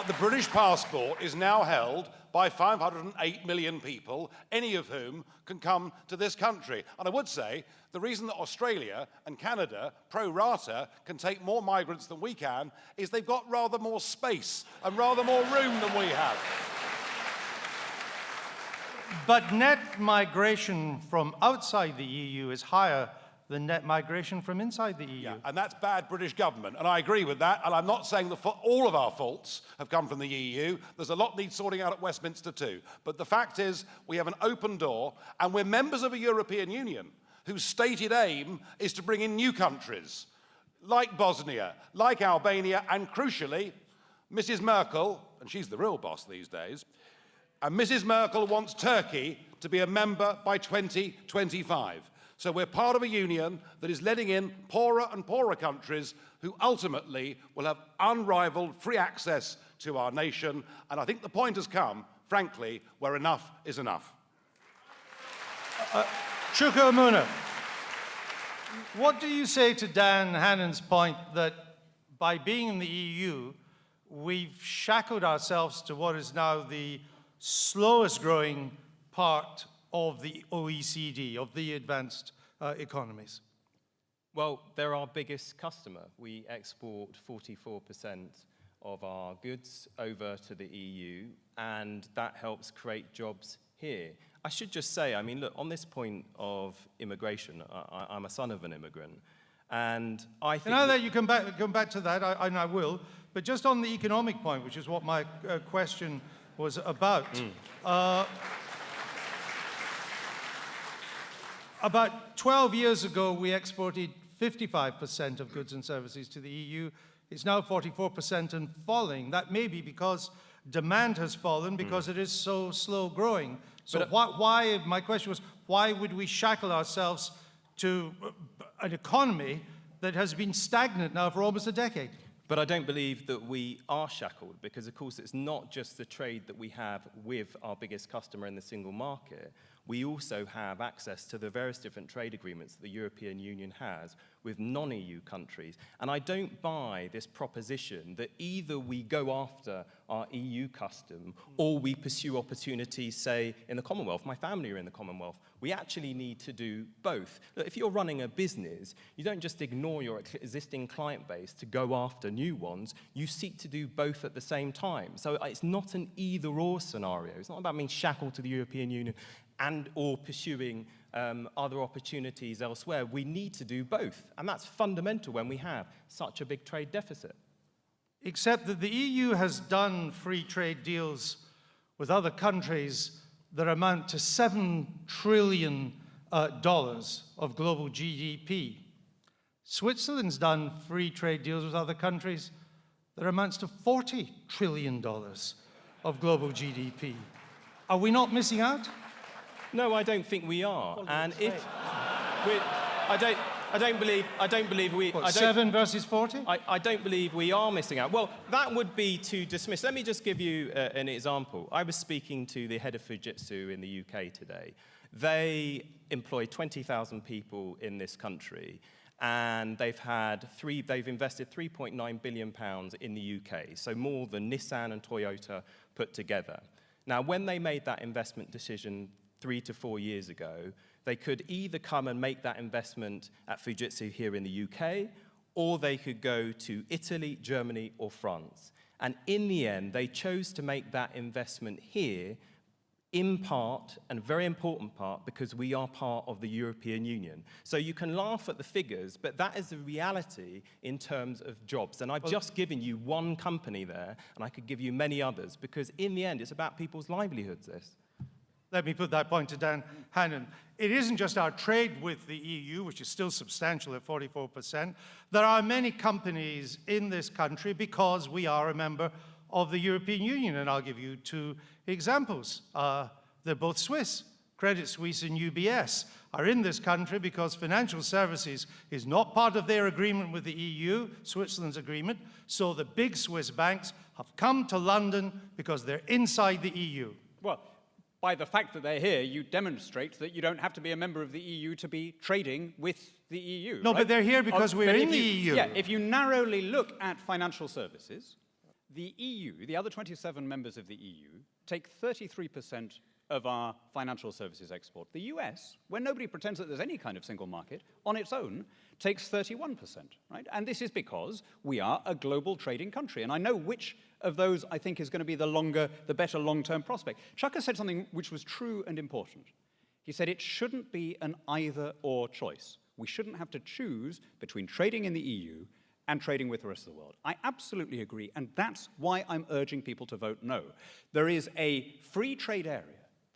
Speaker 4: the British passport is now held by 508 million people, any of whom can come to this country. And I would say the reason that Australia and Canada, pro rata, can take more migrants than we can is they've got rather more space and rather more room than we have.
Speaker 2: But net migration from outside the EU is higher the net migration from inside the EU.
Speaker 4: Yeah, and that's bad British government, and I agree with that, and I'm not saying that all of our faults have come from the EU. There's a lot needs sorting out at Westminster too. But the fact is, we have an open door, and we're members of a European Union whose stated aim is to bring in new countries, like Bosnia, like Albania, and crucially, Mrs. Merkel, and she's the real boss these days, and Mrs. Merkel wants Turkey to be a member by 2025. So we're part of a union that is letting in poorer and poorer countries who ultimately will have unrivaled free access to our nation. And I think the point has come, frankly, where enough is enough.
Speaker 2: Chuka Umunna, what do you say to Dan Hannan's point that by being in the EU, we've shackled ourselves to what is now the slowest growing part of the OECD, of the advanced economies?
Speaker 7: Well, they're our biggest customer. We export 44% of our goods over to the EU, and that helps create jobs here. I should just say, I mean, look, on this point of immigration, I'm a son of an immigrant, and I think...
Speaker 2: Now that you come back to that, I will, but just on the economic point, which is what my question was about, about 12 years ago, we exported 55% of goods and services to the EU. It's now 44% and falling. That may be because demand has fallen because it is so slow growing. So why, my question was, why would we shackle ourselves to an economy that has been stagnant now for almost a decade?
Speaker 7: But I don't believe that we are shackled because, of course, it's not just the trade that we have with our biggest customer in the single market. We also have access to the various different trade agreements that the European Union has with non-EU countries. And I don't buy this proposition that either we go after our EU custom or we pursue opportunities, say, in the Commonwealth. My family are in the Commonwealth. We actually need to do both. Look, if you're running a business, you don't just ignore your existing client base to go after new ones. You seek to do both at the same time. So it's not an either-or scenario. It's not about being shackled to the European Union and or pursuing other opportunities elsewhere. We need to do both, and that's fundamental when we have such a big trade deficit.
Speaker 2: Except that the EU has done free trade deals with other countries that amount to $7 trillion of global GDP. Switzerland's done free trade deals with other countries that amounts to $40 trillion of global GDP. Are we not missing out?
Speaker 7: No, I don't think we are. And if I don't believe we.
Speaker 2: What, 7 versus 40?
Speaker 7: I don't believe we are missing out. Well, that would be to dismiss. Let me just give you an example. I was speaking to the head of Fujitsu in the UK today. They employ 20,000 people in this country, and they've invested £3.9 billion in the UK, so more than Nissan and Toyota put together. Now, when they made that investment decision 3 to 4 years ago, they could either come and make that investment at Fujitsu here in the UK, or they could go to Italy, Germany, or France. And in the end, they chose to make that investment here, in part, and very important part, because we are part of the European Union. So you can laugh at the figures, but that is the reality in terms of jobs. And I've just given you one company there, and I could give you many others, because in the end, it's about people's livelihoods, this.
Speaker 2: Let me put that point to Dan Hannan. It isn't just our trade with the EU, which is still substantial at 44%. There are many companies in this country because we are a member of the European Union, and I'll give you 2 examples. They're both Swiss. Credit Suisse and UBS are in this country because financial services is not part of their agreement with the EU, Switzerland's agreement, so the big Swiss banks have come to London because they're inside the EU.
Speaker 8: Well, by the fact that they're here, you demonstrate that you don't have to be a member of the EU to be trading with the EU.
Speaker 2: No,
Speaker 8: right?
Speaker 2: but they're here because we're in the EU.
Speaker 8: Yeah, if you narrowly look at financial services, the EU, the other 27 members of the EU, take 33% of our financial services export. The US, where nobody pretends that there's any kind of single market, on its own, takes 31%, right? And this is because we are a global trading country. And I know which of those I think is going to be the better long-term prospect. Chuka said something which was true and important. He said it shouldn't be an either-or choice. We shouldn't have to choose between trading in the EU and trading with the rest of the world. I absolutely agree, and that's why I'm urging people to vote no. There is a free trade area,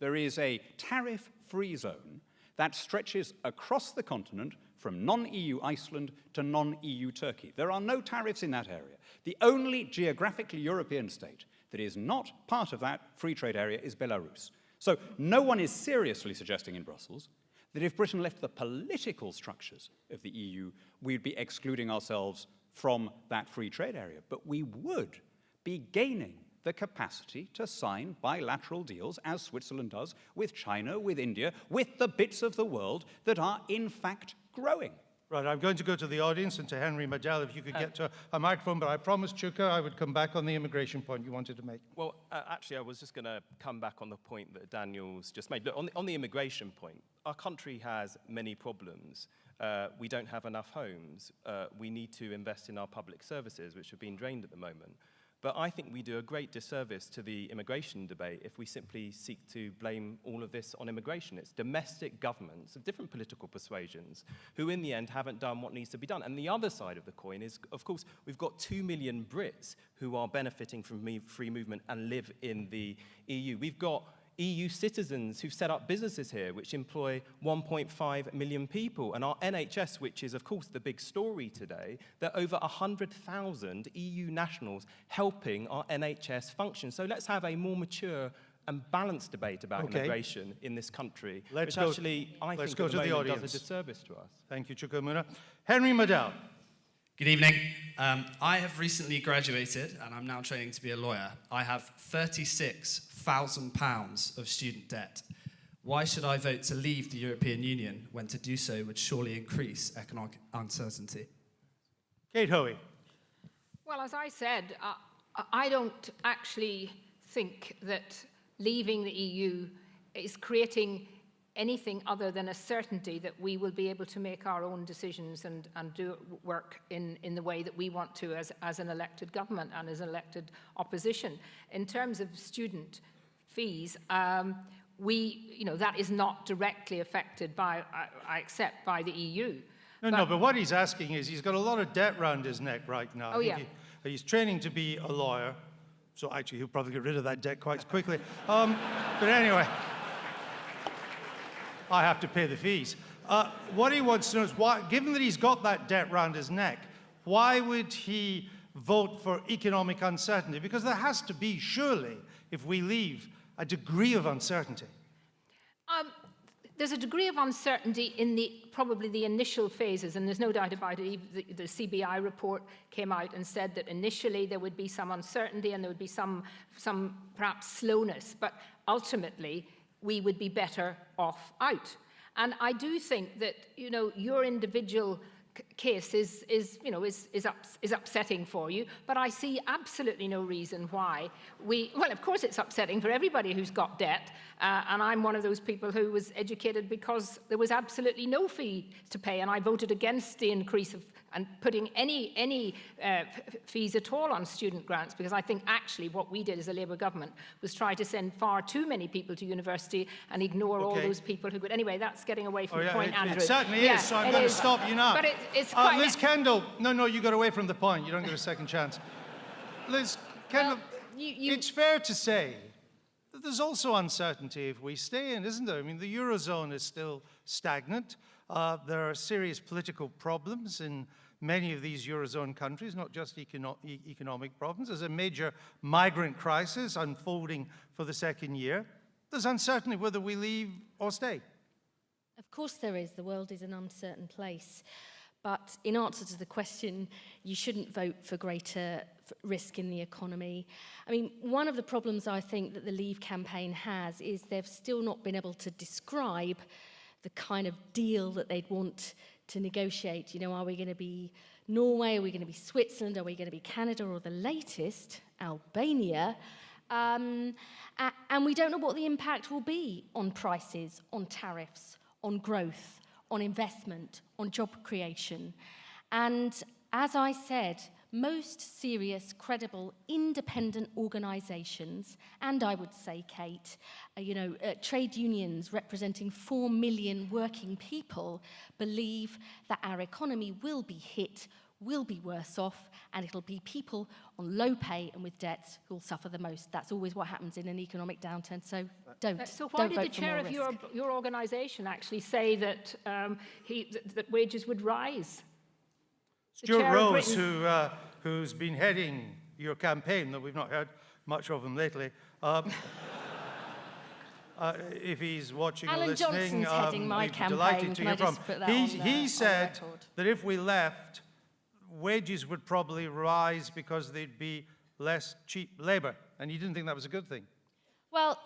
Speaker 8: there is a tariff-free zone that stretches across the continent from non-EU Iceland to non-EU Turkey. There are no tariffs in that area. The only geographically European state that is not part of that free trade area is Belarus. So no one is seriously suggesting in Brussels that if Britain left the political structures of the EU, we'd be excluding ourselves from that free trade area. But we would be gaining the capacity to sign bilateral deals, as Switzerland does, with China, with India, with the bits of the world that are in fact growing.
Speaker 2: Right, I'm going to go to the audience and to Henry Maddell, if you could get to a microphone, but I promised Chuka I would come back on the immigration point you wanted to make.
Speaker 7: Well, actually, I was just going to come back on the point that Daniel's just made. Look, on the immigration point, our country has many problems. We don't have enough homes. We need to invest in our public services, which are being drained at the moment. But I think we do a great disservice to the immigration debate if we simply seek to blame all of this on immigration. It's domestic governments of different political persuasions who, in the end, haven't done what needs to be done. And the other side of the coin is, of course, we've got 2 million Brits who are benefiting from free movement and live in the EU. We've got EU citizens who've set up businesses here which employ 1.5 million people. And our NHS, which is, of course, the big story today, there are over 100,000 EU nationals helping our NHS function. So let's have a more mature and balanced debate about immigration in this country, which actually, I think, at the moment does a disservice to us.
Speaker 2: Thank you, Chukwumuna. Henry Maddell.
Speaker 9: Good evening. I have recently graduated and I'm now training to be a lawyer. I have £36,000 of student debt. Why should I vote to leave the European Union when to do so would surely increase economic uncertainty?
Speaker 2: Kate Hoey.
Speaker 6: Well, as I said, I don't actually think that leaving the EU is creating anything other than a certainty that we will be able to make our own decisions and do work in the way that we want to as an elected government and as an elected opposition. In terms of student fees, that is not directly affected by, I accept, by the EU.
Speaker 2: But what he's asking is he's got a lot of debt round his neck right now.
Speaker 6: Oh, yeah.
Speaker 2: He's training to be a lawyer, so actually he'll probably get rid of that debt quite quickly. But anyway, I have to pay the fees. What he wants to know is, why, given that he's got that debt round his neck, why would he vote for economic uncertainty? Because there has to be, surely, if we leave, a degree of uncertainty.
Speaker 6: There's a degree of uncertainty in probably the initial phases, and there's no doubt about it. The CBI report came out and said that initially there would be some uncertainty and there would be some perhaps slowness, but ultimately we would be better off out. And I do think that, your individual case is upsetting for you, but I see absolutely no reason why well, of course it's upsetting for everybody who's got debt, and I'm one of those people who was educated because there was absolutely no fee to pay, and I voted against the increase of and putting any fees at all on student grants, because I think actually what we did as a Labour government was try to send far too many people to university and ignore all those people who would. Anyway, that's getting away from the point, Andrew.
Speaker 2: It certainly is, so I'm going to stop you now.
Speaker 6: But it's quite...
Speaker 2: Liz Kendall, no, you got away from the point. You don't get a second chance. Liz Kendall, it's fair to say that there's also uncertainty if we stay in, isn't there? I mean, the Eurozone is still stagnant. There are serious political problems in many of these Eurozone countries, not just economic problems. There's a major migrant crisis unfolding for the second year. There's uncertainty whether we leave or stay.
Speaker 3: Of course there is. The world is an uncertain place. But in answer to the question, you shouldn't vote for greater risk in the economy. I mean, one of the problems I think that the Leave campaign has is they've still not been able to describe the kind of deal that they'd want to negotiate. Are we going to be Norway? Are we going to be Switzerland? Are we going to be Canada? Or the latest, Albania? And we don't know what the impact will be on prices, on tariffs, on growth, on investment, on job creation. And as I said, most serious, credible, independent organisations, and I would say, Kate, trade unions representing 4 million working people, believe that our economy will be hit, will be worse off, and it'll be people on low pay and with debts who will suffer the most. That's always what happens in an economic downturn, so don't.
Speaker 6: So why
Speaker 3: don't
Speaker 6: did the
Speaker 3: vote for
Speaker 6: chair
Speaker 3: more
Speaker 6: of
Speaker 3: risk.
Speaker 6: your organisation actually say that that wages would rise? The
Speaker 2: Stuart
Speaker 6: chair of
Speaker 2: Rose,
Speaker 6: Britain-
Speaker 2: who's been heading your campaign, though we've not heard much of him lately, if he's watching or
Speaker 3: Alan
Speaker 2: listening,
Speaker 3: Johnson's heading my
Speaker 2: we'd be
Speaker 3: campaign.
Speaker 2: delighted to
Speaker 3: Can
Speaker 2: hear
Speaker 3: I
Speaker 2: from
Speaker 3: just put that
Speaker 2: him.
Speaker 3: on
Speaker 2: He
Speaker 3: the
Speaker 2: said
Speaker 3: record?
Speaker 2: that if we left, wages would probably rise because there'd be less cheap labour, and he didn't think that was a good thing.
Speaker 3: Well,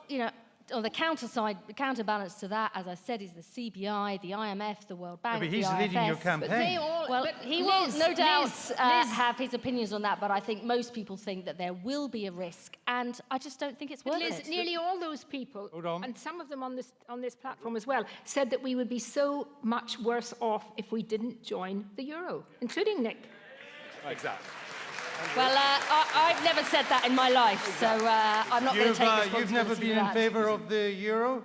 Speaker 3: on the counterbalance to that, as I said, is the CBI, the IMF, the World Bank,
Speaker 2: But he's
Speaker 3: the
Speaker 2: leading your
Speaker 3: IFS.
Speaker 2: campaign.
Speaker 6: But they all,
Speaker 3: Well,
Speaker 6: but
Speaker 3: he
Speaker 6: Liz,
Speaker 3: will no doubt
Speaker 6: Liz,
Speaker 3: have his opinions on that, but I think most people think that there will be a risk, and I just don't think it's worth
Speaker 6: Liz,
Speaker 3: it.
Speaker 6: nearly all those people,
Speaker 2: Hold on.
Speaker 6: and some of them on this platform as well, said that we would be so much worse off if we didn't join the euro, including Nick.
Speaker 7: Exactly.
Speaker 3: Well, I've never said that in my life, so I'm not going to take responsibility
Speaker 2: You've never
Speaker 3: for
Speaker 2: been in
Speaker 3: that.
Speaker 2: favour of the euro,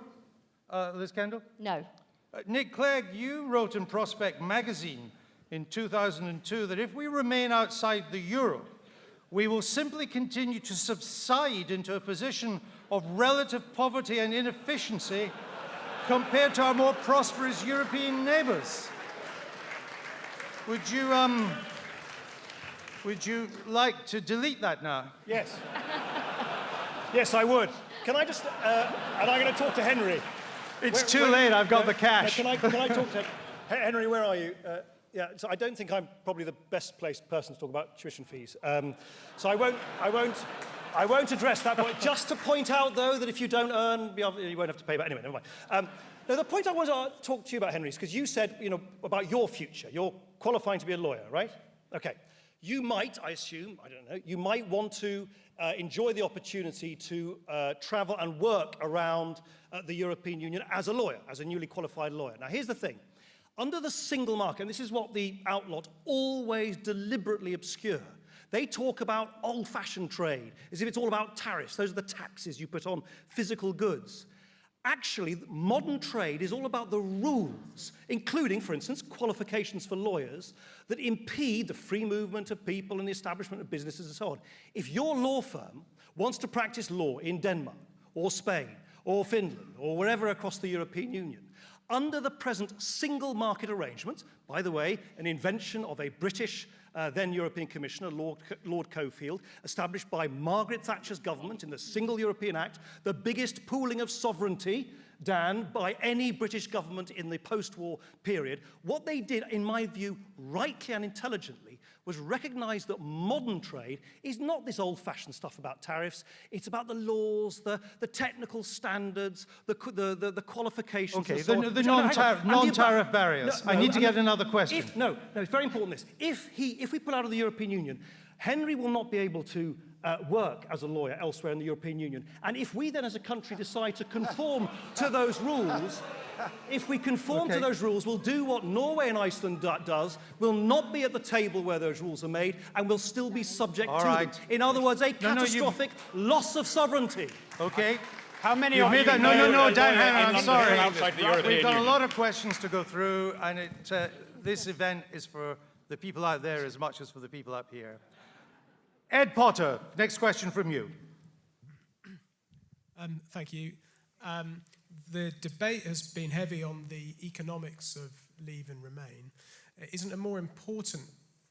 Speaker 2: Liz Kendall?
Speaker 3: No.
Speaker 2: Nick Clegg, you wrote in Prospect magazine in 2002 that if we remain outside the euro, we will simply continue to subside into a position of relative poverty and inefficiency compared to our more prosperous European neighbours. Would you like to delete that now?
Speaker 5: Yes. Yes, I would. Can I just, and I'm going to talk to Henry.
Speaker 2: It's too late, I've got the cash.
Speaker 5: Can I talk to Henry, where are you? Yeah, so I don't think I'm probably the best placed person to talk about tuition fees. So I won't address that point. Just to point out, though, that if you don't earn, you won't have to pay back. Anyway, never mind. Now, the point I want to talk to you about, Henry, is because you said, about your future. You're qualifying to be a lawyer, right? Okay. You might, I assume, I don't know, you might want to enjoy the opportunity to travel and work around the European Union as a lawyer, as a newly qualified lawyer. Now, here's the thing. Under the single market, and this is what the outlot always deliberately obscure, they talk about old-fashioned trade, as if it's all about tariffs. Those are the taxes you put on physical goods. Actually, modern trade is all about the rules, including, for instance, qualifications for lawyers that impede the free movement of people and the establishment of businesses and so on. If your law firm wants to practice law in Denmark or Spain or Finland or wherever across the European Union, under the present single market arrangements, by the way, an invention of a British then European Commissioner, Lord Cockfield, established by Margaret Thatcher's government in the Single European Act, the biggest pooling of sovereignty, Dan, by any British government in the post-war period. What they did, in my view, rightly and intelligently, was recognise that modern trade is not this old-fashioned stuff about tariffs. It's about the laws, the technical standards, the qualifications.
Speaker 2: Okay,
Speaker 5: and so
Speaker 2: the
Speaker 5: on.
Speaker 2: non-tariff barriers. I need to get another question.
Speaker 5: No, it's very important this. If we pull out of the European Union, Henry will not be able to work as a lawyer elsewhere in the European Union. And if we then as a country decide to conform to those rules, if we conform to those rules, we'll do what Norway and Iceland does. We'll not be at the table where those rules are made, and we'll still be subject to them. In other words, a catastrophic loss of sovereignty.
Speaker 2: Okay.
Speaker 8: How many
Speaker 2: You've
Speaker 8: of
Speaker 2: made
Speaker 8: you
Speaker 2: that?
Speaker 8: know
Speaker 2: No,
Speaker 8: a
Speaker 2: Dan
Speaker 8: lawyer
Speaker 2: Hannan,
Speaker 8: in
Speaker 2: I'm
Speaker 8: London
Speaker 2: sorry.
Speaker 8: outside the European
Speaker 2: We've got a
Speaker 8: Union?
Speaker 2: lot of questions to go through, and this event is for the people out there as much as for the people up here. Ed Potter, next question from you.
Speaker 10: Thank you. The debate has been heavy on the economics of leave and remain. Isn't a more important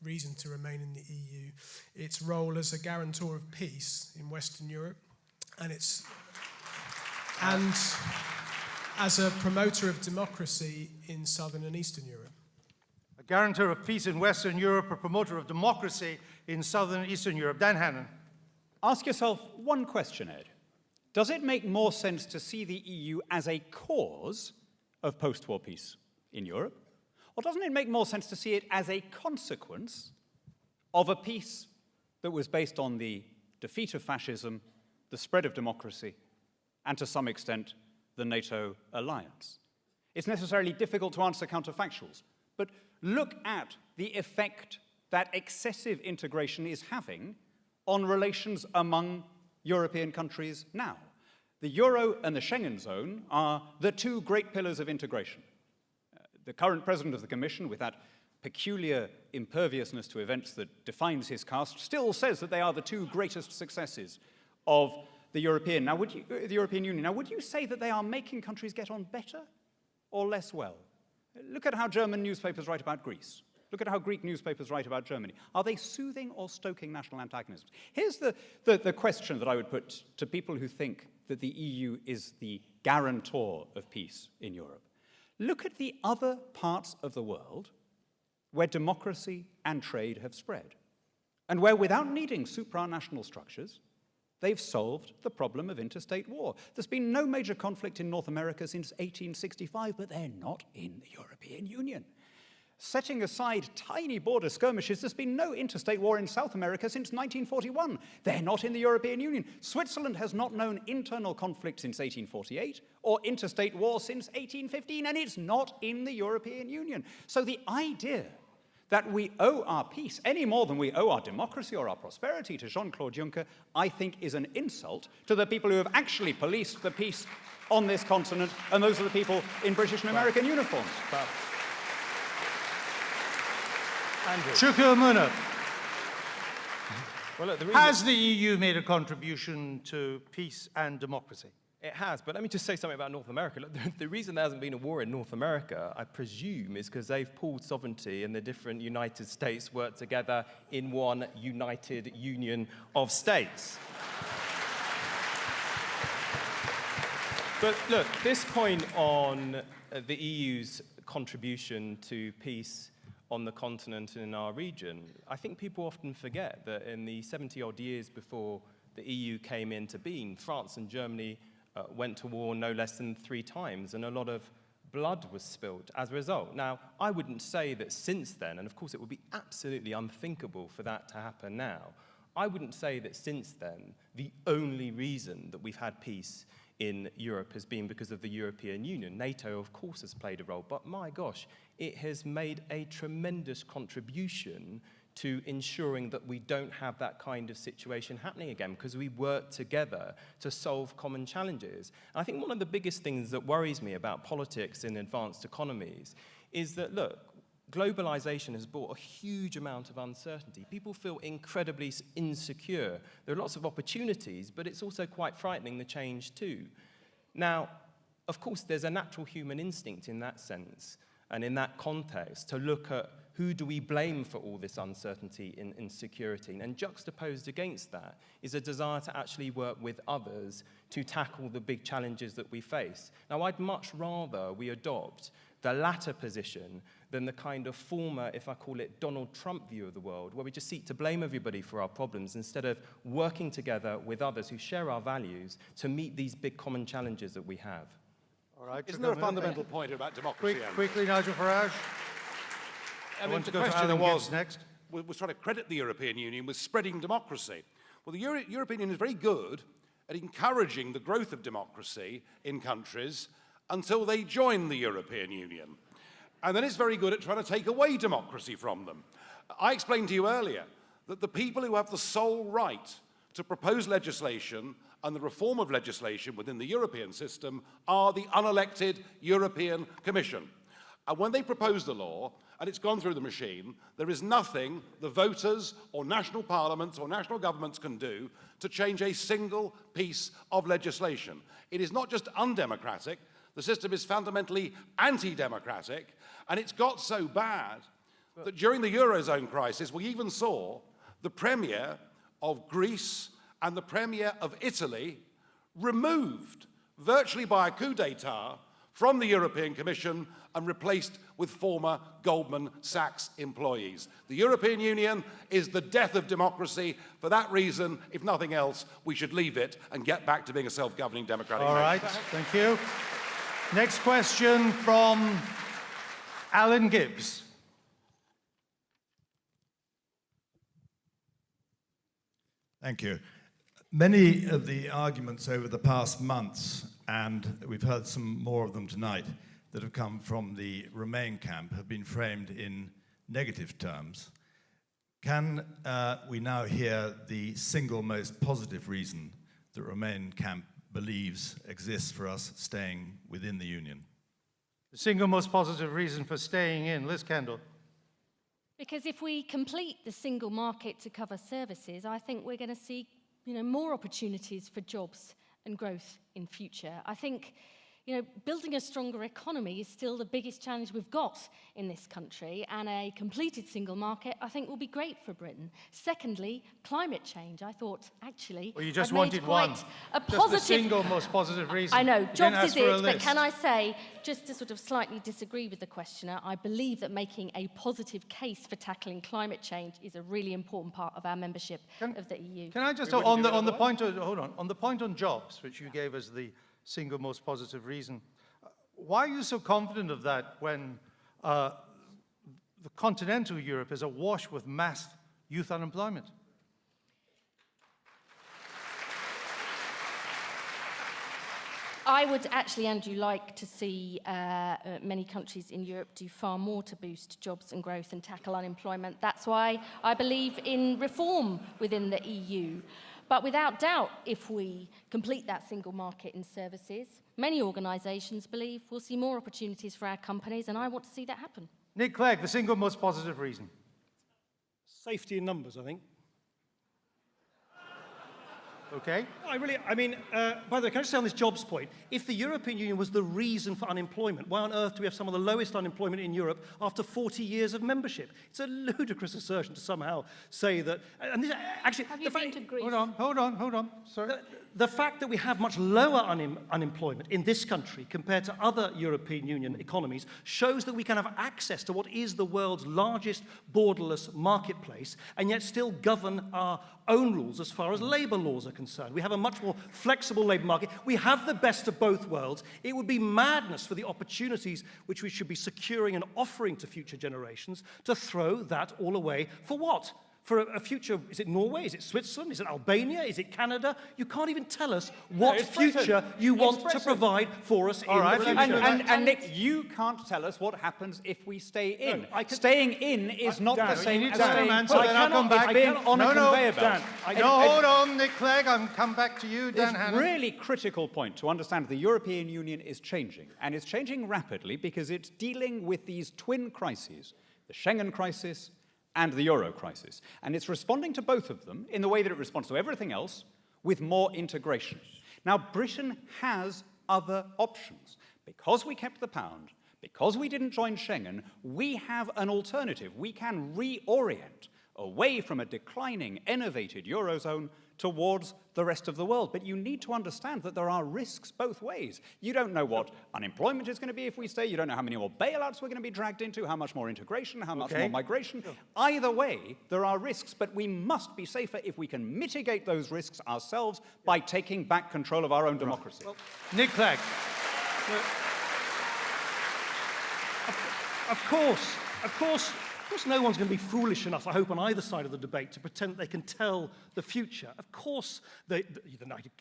Speaker 10: reason to remain in the EU its role as a guarantor of peace in Western Europe, and as a promoter of democracy in Southern and Eastern Europe?
Speaker 2: A guarantor of peace in Western Europe, a promoter of democracy in Southern and Eastern Europe. Dan Hannan.
Speaker 8: Ask yourself one question, Ed. Does it make more sense to see the EU as a cause of post-war peace in Europe? Or doesn't it make more sense to see it as a consequence of a peace that was based on the defeat of fascism, the spread of democracy, and to some extent, the NATO alliance? It's necessarily difficult to answer counterfactuals, but look at the effect that excessive integration is having on relations among European countries now. The euro and the Schengen zone are the two great pillars of integration. The current president of the Commission, with that peculiar imperviousness to events that defines his caste, still says that they are the two greatest successes of the European Union. Now, would you say that they are making countries get on better or less well? Look at how German newspapers write about Greece. Look at how Greek newspapers write about Germany. Are they soothing or stoking national antagonisms? Here's the question that I would put to people who think that the EU is the guarantor of peace in Europe. Look at the other parts of the world where democracy and trade have spread, and where, without needing supranational structures, they've solved the problem of interstate war. There's been no major conflict in North America since 1865, but they're not in the European Union. Setting aside tiny border skirmishes, there's been no interstate war in South America since 1941. They're not in the European Union. Switzerland has not known internal conflict since 1848 or interstate war since 1815, and it's not in the European Union. So the idea that we owe our peace any more than we owe our democracy or our prosperity to Jean-Claude Juncker, I think is an insult to the people who have actually policed the peace on this continent, and those are the people in British and American uniforms.
Speaker 2: Chukwumuna.
Speaker 7: Well, look,
Speaker 2: Has the EU made a contribution to peace and democracy?
Speaker 7: It has, but let me just say something about North America. Look, the reason there hasn't been a war in North America, I presume, is because they've pooled sovereignty and the different United States work together in one united union of states. But look, this point on the EU's contribution to peace on the continent and in our region, I think people often forget that in the 70-odd years before the EU came into being, France and Germany went to war no less than 3 times, and a lot of blood was spilled as a result. Now, I wouldn't say that since then, and of course it would be absolutely unthinkable for that to happen now, I wouldn't say that since then the only reason that we've had peace in Europe has been because of the European Union. NATO, of course, has played a role, but my gosh, it has made a tremendous contribution to ensuring that we don't have that kind of situation happening again, because we work together to solve common challenges. And I think one of the biggest things that worries me about politics in advanced economies is that, look, globalization has brought a huge amount of uncertainty. People feel incredibly insecure. There are lots of opportunities, but it's also quite frightening, the change too. Now, of course, there's a natural human instinct in that sense, and in that context, to look at who do we blame for all this uncertainty and insecurity? And juxtaposed against that is a desire to actually work with others to tackle the big challenges that we face. Now, I'd much rather we adopt the latter position than the kind of former, if I call it, Donald Trump view of the world, where we just seek to blame everybody for our problems instead of working together with others who share our values to meet these big common challenges that we have.
Speaker 2: All right.
Speaker 4: Isn't there a fundamental point about democracy?
Speaker 2: Quickly, Nigel Farage.
Speaker 4: I mean, the question was trying to credit the European Union with spreading democracy. Well, the European Union is very good at encouraging the growth of democracy in countries until they join the European Union. And then it's very good at trying to take away democracy from them. I explained to you earlier that the people who have the sole right to propose legislation and the reform of legislation within the European system are the unelected European Commission. And when they propose the law, and it's gone through the machine, there is nothing the voters or national parliaments or national governments can do to change a single piece of legislation. It is not just undemocratic, the system is fundamentally anti-democratic, and it's got so bad that during the Eurozone crisis, we even saw the Premier of Greece and the Premier of Italy removed, virtually by a coup d'etat, from the European Commission and replaced with former Goldman Sachs employees. The European Union is the death of democracy. For that reason, if nothing else, we should leave it and get back to being a self-governing democratic nation.
Speaker 2: All right, thank you. Next question from Alan Gibbs.
Speaker 11: Thank you. Many of the arguments over the past months, and we've heard some more of them tonight, that have come from the Remain camp have been framed in negative terms. Can we now hear the single most positive reason that Remain camp believes exists for us staying within the Union?
Speaker 2: The single most positive reason for staying in. Liz Kendall.
Speaker 3: Because if we complete the single market to cover services, I think we're going to see, more opportunities for jobs and growth in future. I think, building a stronger economy is still the biggest challenge we've got in this country, and a completed single market, I think, will be great for Britain. Secondly, climate change. I thought, actually,
Speaker 2: well, you just
Speaker 3: I'd
Speaker 2: wanted
Speaker 3: made quite
Speaker 2: one.
Speaker 3: a
Speaker 2: Just
Speaker 3: positive.
Speaker 2: the single most positive reason.
Speaker 3: I know,
Speaker 2: You didn't
Speaker 3: jobs
Speaker 2: ask
Speaker 3: is
Speaker 2: for a
Speaker 3: it, but
Speaker 2: list.
Speaker 3: can I say, just to sort of slightly disagree with the questioner, I believe that making a positive case for tackling climate change is a really important part of our membership of the EU.
Speaker 2: Can I just, on the point on jobs, which you gave as the single most positive reason, why are you so confident of that when the continental Europe is awash with mass youth unemployment?
Speaker 3: I would actually, Andrew, like to see many countries in Europe do far more to boost jobs and growth and tackle unemployment. That's why I believe in reform within the EU. But without doubt, if we complete that single market in services, many organisations believe we'll see more opportunities for our companies, and I want to see that happen.
Speaker 2: Nick Clegg, the single most positive reason.
Speaker 5: Safety in numbers, I think.
Speaker 2: Okay.
Speaker 5: By the way, can I just say on this jobs point, if the European Union was the reason for unemployment, why on earth do we have some of the lowest unemployment in Europe after 40 years of membership? It's a ludicrous assertion to somehow say that... And this, actually,
Speaker 6: Have you been to Greece?
Speaker 2: Hold on. Sorry.
Speaker 5: The fact that we have much lower unemployment in this country compared to other European Union economies shows that we can have access to what is the world's largest borderless marketplace and yet still govern our own rules as far as labour laws are concerned. We have a much more flexible labour market. We have the best of both worlds. It would be madness for the opportunities which we should be securing and offering to future generations to throw that all away. For what? For a future, is it Norway? Is it Switzerland? Is it Albania? Is it Canada? You can't even tell us what future you want to provide for us in the future.
Speaker 8: And Nick, you can't tell us what happens if we stay in. Staying in is not the same as staying put.
Speaker 2: Then I'll come back.
Speaker 8: It's being on a conveyor belt.
Speaker 2: Hold on, Nick Clegg. I'll come back to you, Dan Hannan.
Speaker 8: It's a really critical point to understand the European Union is changing, and it's changing rapidly because it's dealing with these twin crises, the Schengen crisis and the euro crisis. And it's responding to both of them in the way that it responds to everything else, with more integration. Now, Britain has other options. Because we kept the pound, because we didn't join Schengen, we have an alternative. We can reorient away from a declining, enervated eurozone towards the rest of the world. But you need to understand that there are risks both ways. You don't know what unemployment is going to be if we stay. You don't know how many more bailouts we're going to be dragged into, how much more integration, how much more migration. Either way, there are risks, but we must be safer if we can mitigate those risks ourselves by taking back control of our own democracy.
Speaker 2: Well, Nick Clegg.
Speaker 5: Of course, no one's going to be foolish enough, I hope, on either side of the debate to pretend that they can tell the future. Of course, the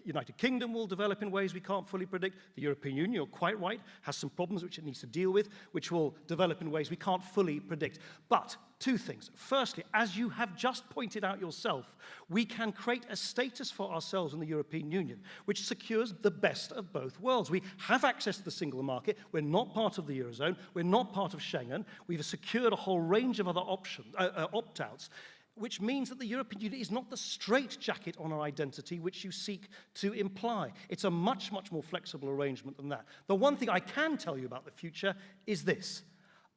Speaker 5: United Kingdom will develop in ways we can't fully predict. The European Union, you're quite right, has some problems which it needs to deal with, which will develop in ways we can't fully predict. But two things. Firstly, as you have just pointed out yourself, we can create a status for ourselves in the European Union which secures the best of both worlds. We have access to the single market. We're not part of the Eurozone. We're not part of Schengen. We've secured a whole range of other options, opt-outs, which means that the European Union is not the straitjacket on our identity which you seek to imply. It's a much, much more flexible arrangement than that. The one thing I can tell you about the future is this.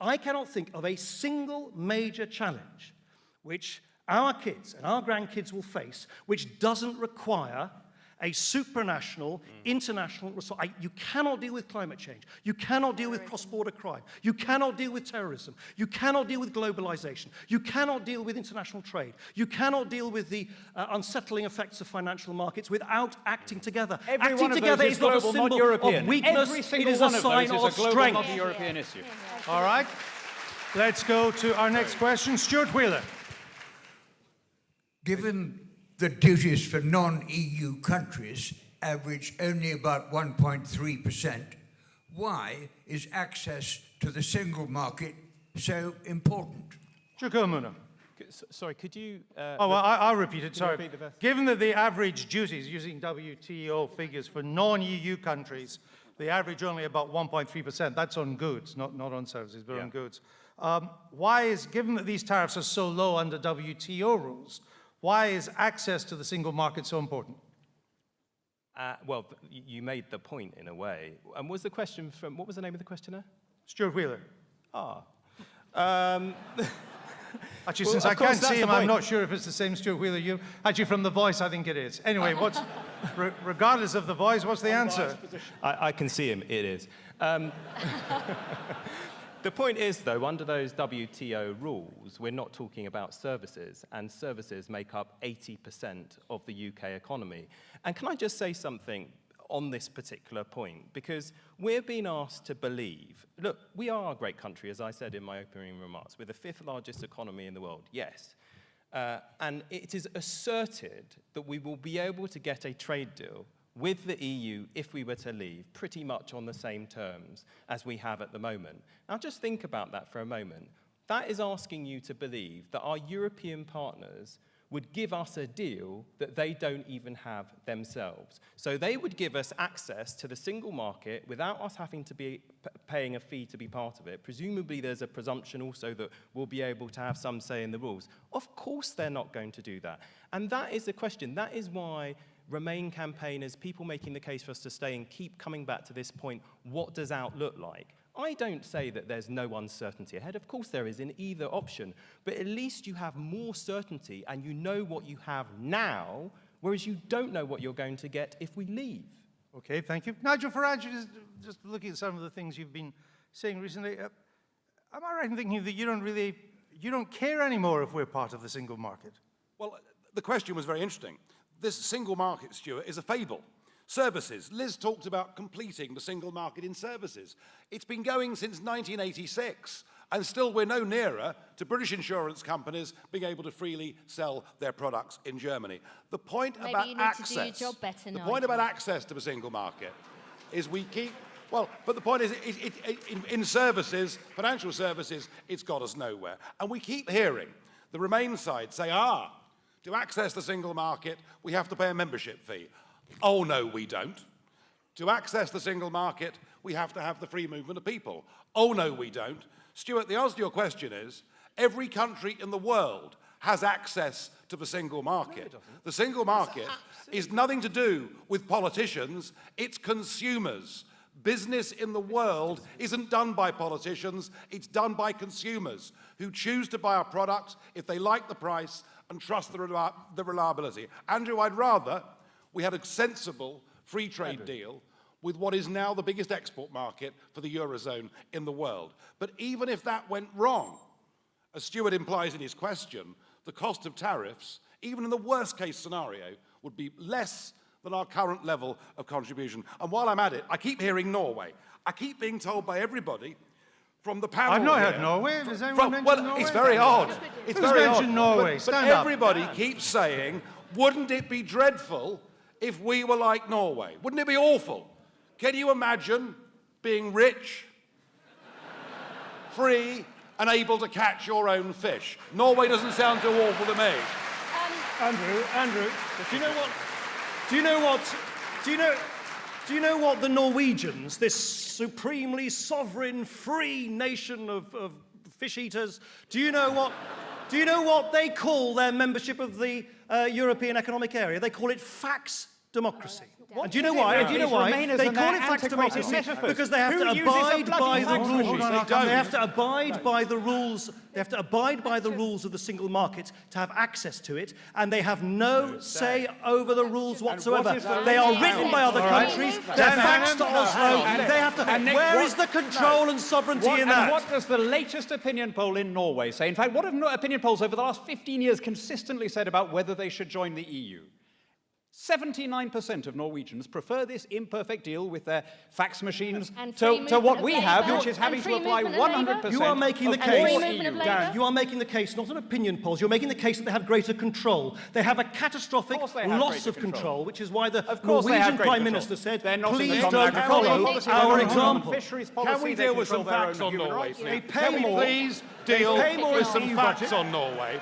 Speaker 5: I cannot think of a single major challenge which our kids and our grandkids will face which doesn't require a supranational, international response. You cannot deal with climate change. You cannot deal with cross-border crime. You cannot deal with terrorism. You cannot deal with globalization. You cannot deal with international trade. You cannot deal with the unsettling effects of financial markets without acting together. Acting together is not a symbol of weakness. It is a sign of strength.
Speaker 8: Not a European issue.
Speaker 2: All right. Let's go to our next question. Stuart Wheeler.
Speaker 12: Given the duties for non-EU countries average only about 1.3%, why is access to the single market so important?
Speaker 2: Chukwumuna.
Speaker 7: Sorry, could you...
Speaker 2: I'll repeat it, sorry.
Speaker 7: repeat the verse?
Speaker 2: Given that the average duties, using WTO figures for non-EU countries, they average only about 1.3%. That's on goods, not on services, but on goods. Given that these tariffs are so low under WTO rules, why is access to the single market so important?
Speaker 7: Well, you made the point in a way. And was the question from... What was the name of the questioner?
Speaker 2: Stuart Wheeler. Actually,
Speaker 7: Well,
Speaker 2: since
Speaker 7: of
Speaker 2: I
Speaker 7: course,
Speaker 2: can't
Speaker 7: that's
Speaker 2: see
Speaker 7: the
Speaker 2: him, I'm
Speaker 7: point.
Speaker 2: not sure if it's the same Stuart Wheeler you... Actually, from the voice, I think it is. Anyway, regardless of the voice, what's the answer?
Speaker 7: I can see him, it is. The point is, though, under those WTO rules, we're not talking about services, and services make up 80% of the UK economy. And can I just say something on this particular point? Because we're being asked to believe, look, we are a great country, as I said in my opening remarks. We're the 5th largest economy in the world, yes. And it is asserted that we will be able to get a trade deal with the EU if we were to leave, pretty much on the same terms as we have at the moment. Now just think about that for a moment. That is asking you to believe that our European partners would give us a deal that they don't even have themselves. So they would give us access to the single market without us having to be paying a fee to be part of it. Presumably there's a presumption also that we'll be able to have some say in the rules. Of course they're not going to do that. And that is the question. That is why Remain campaigners, people making the case for us to stay and keep coming back to this point, what does out look like? I don't say that there's no uncertainty ahead. Of course there is in either option. But at least you have more certainty and you know what you have now, whereas you don't know what you're going to get if we leave.
Speaker 2: Okay, thank you. Nigel Farage, just looking at some of the things you've been saying recently, am I right in thinking that you don't care anymore if we're part of the single market?
Speaker 4: Well, the question was very interesting. This single market, Stuart, is a fable. Services. Liz talked about completing the single market in services. It's been going since 1986, and still we're no nearer to British insurance companies being able to freely sell their products in Germany. The point about access,
Speaker 3: to do your job better,
Speaker 4: the point about access to the single market is we keep, well, but the point is in services, financial services, it's got us nowhere. And we keep hearing the Remain side say, to access the single market, we have to pay a membership fee. Oh, no, we don't. To access the single market, we have to have the free movement of people. Oh, no, we don't. Stuart, the answer to your question is, every country in the world has access to the single market. No, the single market is nothing to do with politicians, it's consumers. Business in the world isn't done by politicians, it's done by consumers who choose to buy a product if they like the price and trust the reliability. Andrew, I'd rather we had a sensible free trade deal with what is now the biggest export market for the Eurozone in the world. But even if that went wrong, as Stuart implies in his question, the cost of tariffs, even in the worst case scenario, would be less than our current level of contribution. And while I'm at it, I keep hearing Norway. I keep being told by everybody from the panel.
Speaker 2: I've not
Speaker 4: here,
Speaker 2: heard Norway. Does anyone mention Norway?
Speaker 4: It's very odd. It's
Speaker 2: Who's
Speaker 4: very
Speaker 2: mentioned
Speaker 4: odd.
Speaker 2: Norway?
Speaker 4: But everybody keeps saying, wouldn't it be dreadful if we were like Norway? Wouldn't it be awful? Can you imagine being rich, free, and able to catch your own fish? Norway doesn't sound too awful to me.
Speaker 5: Andrew, do you know what the Norwegians, this supremely sovereign, free nation of fish eaters, do you know what they call their membership of the European Economic Area? They call it fax democracy. And do you know why? They call it fax democracy because they have to abide by the rules. They have to abide by the rules. They have to abide by the rules of the single market to have access to it, and they have no say over the rules whatsoever. They are written by other countries. They're faxed to Oslo. They have to. Where is the control and sovereignty in that?
Speaker 8: And what does the latest opinion poll in Norway say? In fact, what have opinion polls over the last 15 years consistently said about whether they should join the EU? 79% of Norwegians prefer this imperfect deal with their fax machines to what we have, which is having to apply 100%.
Speaker 5: You are making the case, Dan, you are making the case, not on opinion polls, you're making the case that they have greater control. They have a catastrophic loss of control, which is why the Norwegian Prime Minister said, please don't follow our example.
Speaker 4: Can we deal with some facts on Norway, please?
Speaker 2: Can we please deal with some facts on Norway?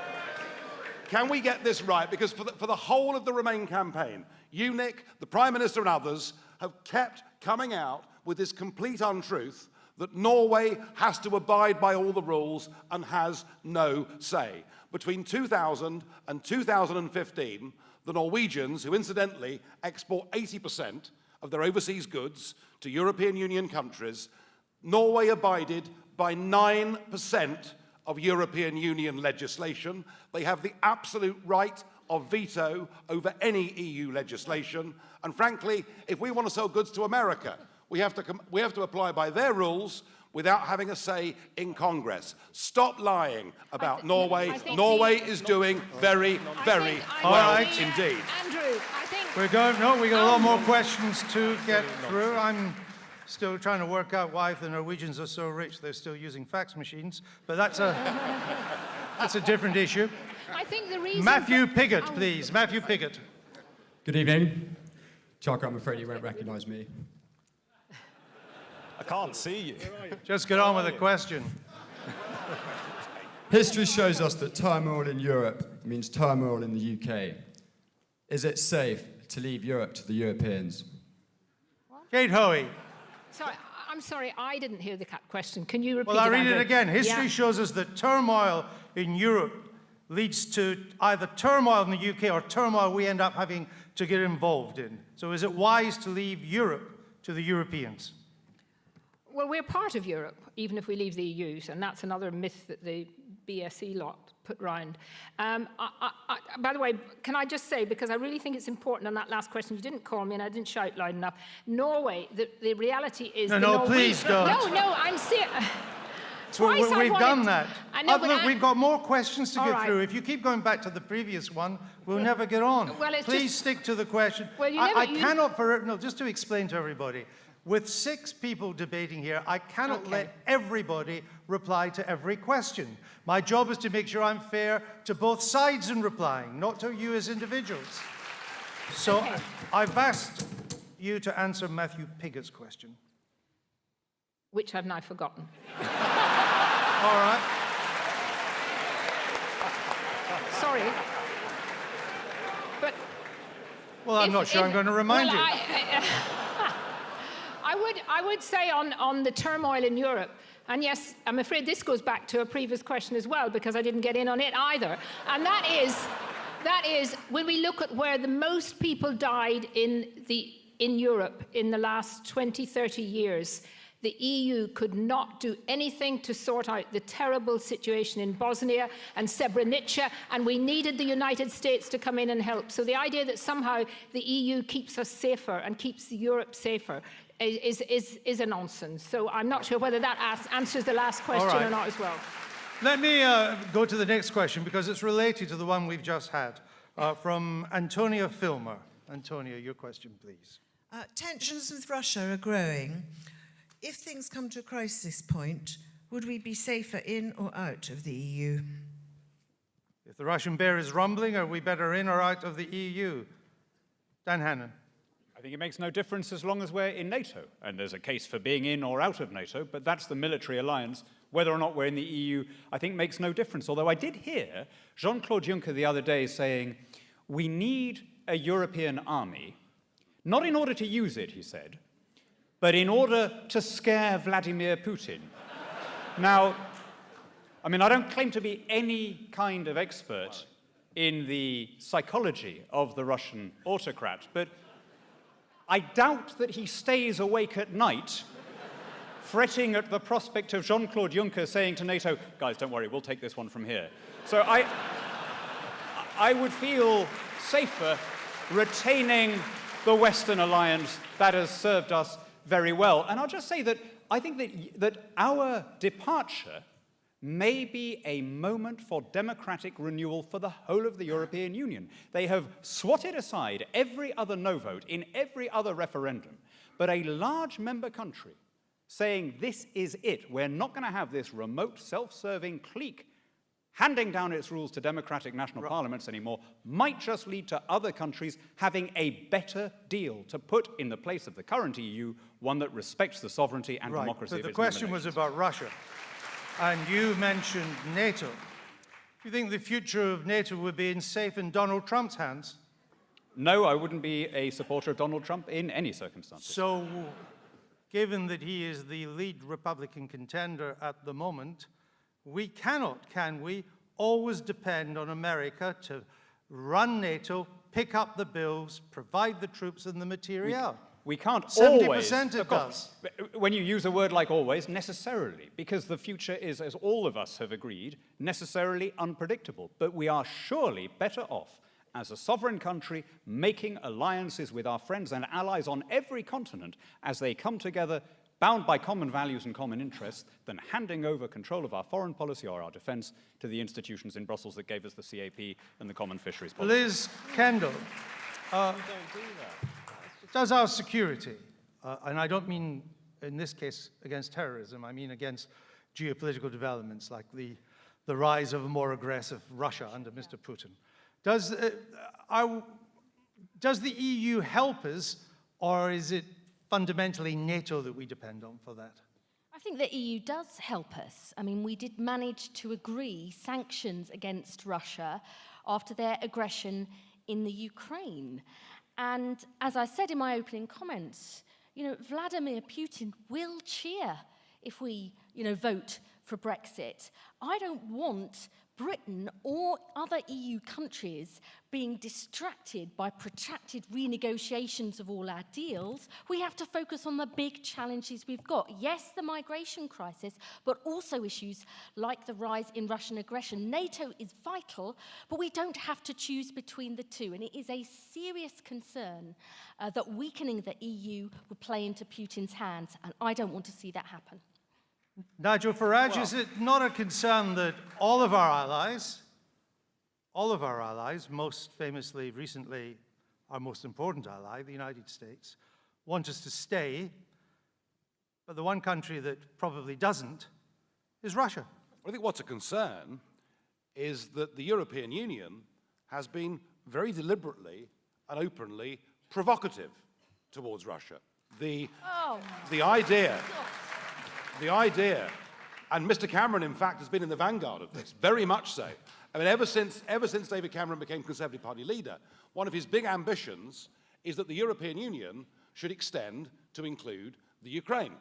Speaker 4: can we get this right? Because for the whole of the Remain campaign, you, Nick, the Prime Minister and others have kept coming out with this complete untruth that Norway has to abide by all the rules and has no say. Between 2000 and 2015, the Norwegians, who incidentally export 80% of their overseas goods to European Union countries, Norway abided by 9% of European Union legislation. They have the absolute right of veto over any EU legislation. And frankly, if we want to sell goods to America, we have to apply by their rules without having a say in Congress. Stop lying about Norway. Norway is doing very, very well indeed.
Speaker 6: Andrew, I think...
Speaker 2: We got a lot more questions to get through. I'm still trying to work out why, if the Norwegians are so rich, they're still using fax machines. But that's a different issue.
Speaker 6: I think the reason...
Speaker 2: Matthew Piggott, please. Matthew Piggott.
Speaker 13: Good evening. Chaka, I'm afraid you won't recognise me.
Speaker 7: I can't see you.
Speaker 2: Just get on with the question.
Speaker 13: History shows us that turmoil in Europe means turmoil in the UK. Is it safe to leave Europe to the Europeans?
Speaker 2: Kate Hoey.
Speaker 6: Sorry, I'm sorry, I didn't hear the question. Can you repeat it,
Speaker 2: Well, I'll read
Speaker 6: Andrew?
Speaker 2: it again. History
Speaker 6: Yeah.
Speaker 2: shows us that turmoil in Europe leads to either turmoil in the UK or turmoil we end up having to get involved in. So is it wise to leave Europe to the Europeans?
Speaker 6: Well, we're part of Europe, even if we leave the EU, and that's another myth that the BSE lot put round. By the way, can I just say, because I really think it's important on that last question, you didn't call me and I didn't shout loud enough. Norway, the reality is...
Speaker 2: No, please don't.
Speaker 6: No, I'm serious.
Speaker 2: We've done that.
Speaker 6: I know,
Speaker 2: Look, we've got more questions to
Speaker 6: All
Speaker 2: get
Speaker 6: right.
Speaker 2: through. If you keep going back to the previous one, we'll never get on.
Speaker 6: Well, it's
Speaker 2: Please
Speaker 6: just-
Speaker 2: stick to the question.
Speaker 6: Well,
Speaker 2: I cannot, just to explain to everybody, with 6 people debating here, I cannot let everybody reply to every question. My job is to make sure I'm fair to both sides in replying, not to you as individuals. So I've asked you to answer Matthew Piggott's question.
Speaker 6: Which I've now forgotten.
Speaker 2: All right.
Speaker 6: Sorry. But...
Speaker 2: Well, I'm not sure I'm going to remind you.
Speaker 6: I would say on the turmoil in Europe, and yes, I'm afraid this goes back to a previous question as well, because I didn't get in on it either, and that is when we look at where the most people died in Europe in the last 20, 30 years, the EU could not do anything to sort out the terrible situation in Bosnia and Srebrenica, and we needed the United States to come in and help. So the idea that somehow the EU keeps us safer and keeps Europe safer is a nonsense. So I'm not sure whether that answers the last question or not as well.
Speaker 2: Let me go to the next question, because it's related to the one we've just had, from Antonia Filmer. Antonia, your question, please.
Speaker 14: Tensions with Russia are growing. If things come to a crisis point, would we be safer in or out of the EU?
Speaker 2: If the Russian bear is rumbling, are we better in or out of the EU? Dan Hannan.
Speaker 8: I think it makes no difference as long as we're in NATO. And there's a case for being in or out of NATO, but that's the military alliance. Whether or not we're in the EU, I think makes no difference. Although I did hear Jean-Claude Juncker the other day saying, we need a European army, not in order to use it, he said, but in order to scare Vladimir Putin. Now, I mean, I don't claim to be any kind of expert in the psychology of the Russian autocrat, but I doubt that he stays awake at night fretting at the prospect of Jean-Claude Juncker saying to NATO, guys, don't worry, we'll take this one from here. So I would feel safer retaining the Western alliance that has served us very well. And I'll just say that I think that our departure may be a moment for democratic renewal for the whole of the European Union. They have swatted aside every other no vote in every other referendum, but a large member country saying this is it, we're not going to have this remote, self-serving clique handing down its rules to democratic national parliaments anymore, might just lead to other countries having a better deal to put in the place of the current EU, one that respects the sovereignty and democracy of
Speaker 2: But the
Speaker 8: its
Speaker 2: question
Speaker 8: member
Speaker 2: was
Speaker 8: nations.
Speaker 2: about Russia, and you mentioned NATO. Do you think the future of NATO would be safe in Donald Trump's hands?
Speaker 8: No, I wouldn't be a supporter of Donald Trump in any circumstances.
Speaker 2: So, given that he is the lead Republican contender at the moment, we cannot, can we, always depend on America to run NATO, pick up the bills, provide the troops and the material.
Speaker 8: We can't
Speaker 2: 70%
Speaker 8: always,
Speaker 2: it does.
Speaker 8: When you use a word like always, necessarily, because the future is, as all of us have agreed, necessarily unpredictable. But we are surely better off as a sovereign country making alliances with our friends and allies on every continent as they come together, bound by common values and common interests, than handing over control of our foreign policy or our defence to the institutions in Brussels that gave us the CAP and the common fisheries policy.
Speaker 2: Liz Kendall, does our security, and I don't mean in this case against terrorism, I mean against geopolitical developments like the rise of a more aggressive Russia under Mr. Putin, does the EU help us, or is it fundamentally NATO that we depend on for that?
Speaker 3: I think the EU does help us. I mean, we did manage to agree sanctions against Russia after their aggression in the Ukraine. And as I said in my opening comments, you know, Vladimir Putin will cheer if we, vote for Brexit. I don't want Britain or other EU countries being distracted by protracted renegotiations of all our deals. We have to focus on the big challenges we've got. Yes, the migration crisis, but also issues like the rise in Russian aggression. NATO is vital, but we don't have to choose between the two. And it is a serious concern that weakening the EU would play into Putin's hands, and I don't want to see that happen.
Speaker 2: Nigel Farage, is it not a concern that all of our allies, most famously recently our most important ally, the United States, want us to stay, but the one country that probably doesn't is Russia?
Speaker 4: I think what's a concern is that the European Union has been very deliberately and openly provocative towards Russia. The idea, and Mr. Cameron, in fact, has been in the vanguard of this, very much so. I mean, ever since David Cameron became Conservative Party leader, one of his big ambitions is that the European Union should extend to include the Ukraine.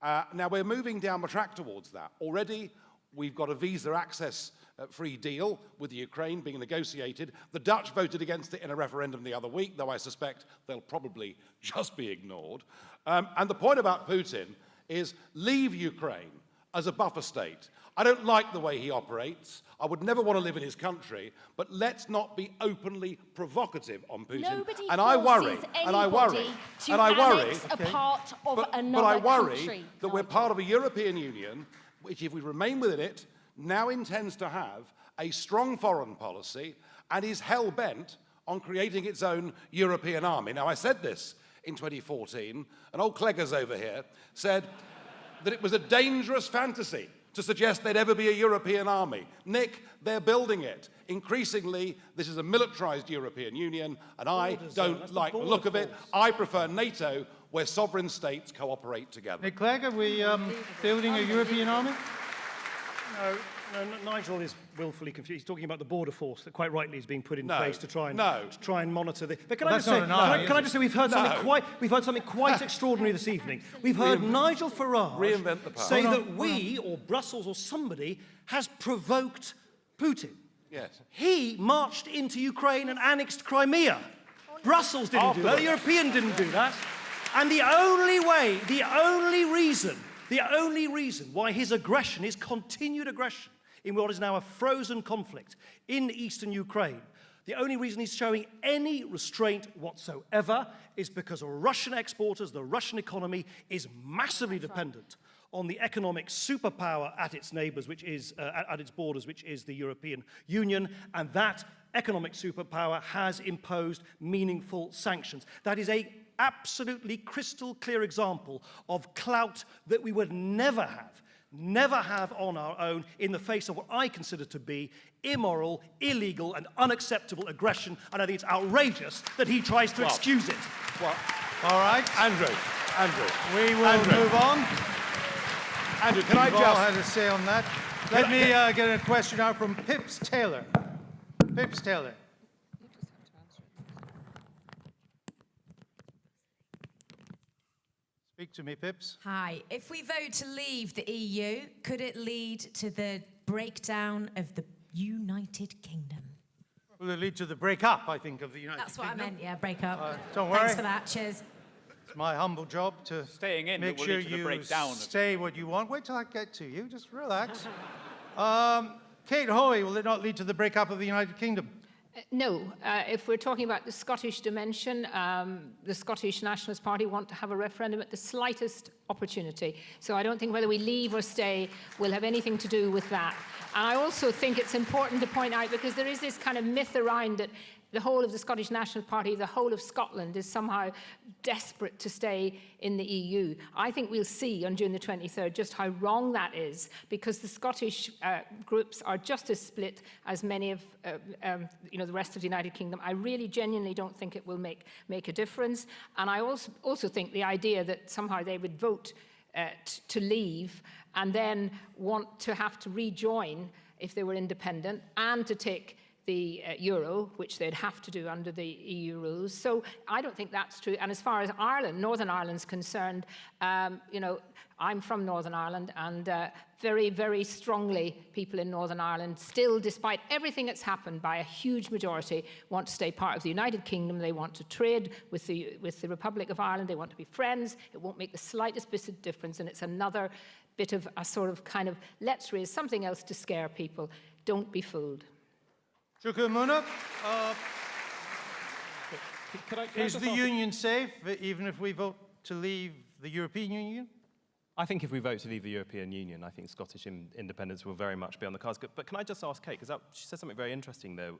Speaker 4: Now, we're moving down the track towards that. Already, we've got a visa access free deal with the Ukraine being negotiated. The Dutch voted against it in a referendum the other week, though I suspect they'll probably just be ignored. And the point about Putin is leave Ukraine as a buffer state. I don't like the way he operates. I would never want to live in his country, but let's not be openly provocative on Putin.
Speaker 3: Nobody
Speaker 4: and I worry,
Speaker 3: and I worry,
Speaker 4: and I worry,
Speaker 3: a part of another
Speaker 4: but I worry
Speaker 3: country.
Speaker 4: that we're part of a European Union, which, if we remain within it, now intends to have a strong foreign policy and is hell-bent on creating its own European army. Now, I said this in 2014, and old Cleggers over here said that it was a dangerous fantasy to suggest there'd ever be a European army. Nick, they're building it. Increasingly, this is a militarized European Union, and I don't like the look of it. I prefer NATO, where sovereign states cooperate together.
Speaker 2: Nick Clegg, are we building a European army?
Speaker 5: No, Nigel is willfully confused. He's talking about the border force that quite rightly is being put in place to try and monitor the. But can I just say we've heard something quite extraordinary this evening. We've heard Nigel Farage say that we or Brussels or somebody has provoked Putin.
Speaker 4: Yes.
Speaker 5: He marched into Ukraine and annexed Crimea. Brussels didn't do that. The European didn't do that. And the only reason why his aggression is continued aggression in what is now a frozen conflict in eastern Ukraine, the only reason he's showing any restraint whatsoever is because Russian exporters, the Russian economy, is massively dependent on the economic superpower at its neighbors, which is at its borders, which is the European Union, and that economic superpower has imposed meaningful sanctions. That is a absolutely crystal clear example of clout that we would never have on our own in the face of what I consider to be immoral, illegal, and unacceptable aggression, and I think it's outrageous that he tries to excuse it.
Speaker 4: Well, all right, Andrew.
Speaker 2: We will move on.
Speaker 4: Andrew, can I
Speaker 2: You've all
Speaker 4: just...
Speaker 2: had a say on that. Let me get a question now from Pips Taylor. Pips Taylor. Speak to me, Pips.
Speaker 15: Hi. If we vote to leave the EU, could it lead to the breakdown of the United Kingdom?
Speaker 2: Will it lead to the break-up, I think, of the United
Speaker 15: That's what
Speaker 2: Kingdom?
Speaker 15: I meant, yeah, break up.
Speaker 2: Don't worry.
Speaker 15: Thanks for that, cheers.
Speaker 2: It's my humble job to
Speaker 16: Staying in
Speaker 2: make
Speaker 16: will
Speaker 2: sure
Speaker 16: lead to the
Speaker 2: you
Speaker 16: breakdown.
Speaker 2: stay what you want. Wait till I get to you. Just relax. Kate Hoy, will it not lead to the break-up of the United Kingdom?
Speaker 6: No, if we're talking about the Scottish dimension, the Scottish Nationalist Party want to have a referendum at the slightest opportunity. So I don't think whether we leave or stay will have anything to do with that. And I also think it's important to point out, because there is this kind of myth around that the whole of the Scottish National Party, the whole of Scotland is somehow desperate to stay in the EU. I think we'll see on June the 23rd just how wrong that is, because the Scottish groups are just as split as many of the rest of the United Kingdom. I really genuinely don't think it will make a difference. And I also think the idea that somehow they would vote to leave and then want to have to rejoin if they were independent and to take the euro, which they'd have to do under the EU rules. So I don't think that's true. And as far as Ireland, Northern Ireland's concerned, I'm from Northern Ireland, and very, very strongly people in Northern Ireland still, despite everything that's happened, by a huge majority, want to stay part of the United Kingdom. They want to trade with the Republic of Ireland. They want to be friends. It won't make the slightest bit of difference, and it's another bit of a sort of kind of, let's raise something else to scare people. Don't be fooled.
Speaker 2: Chukwumuna,
Speaker 7: Can I
Speaker 2: is
Speaker 7: just
Speaker 2: the
Speaker 7: ask-
Speaker 2: union safe, even if we vote to leave the European Union?
Speaker 7: I think if we vote to leave the European Union, I think Scottish independence will very much be on the cards. But can I just ask Kate, because she said something very interesting, though,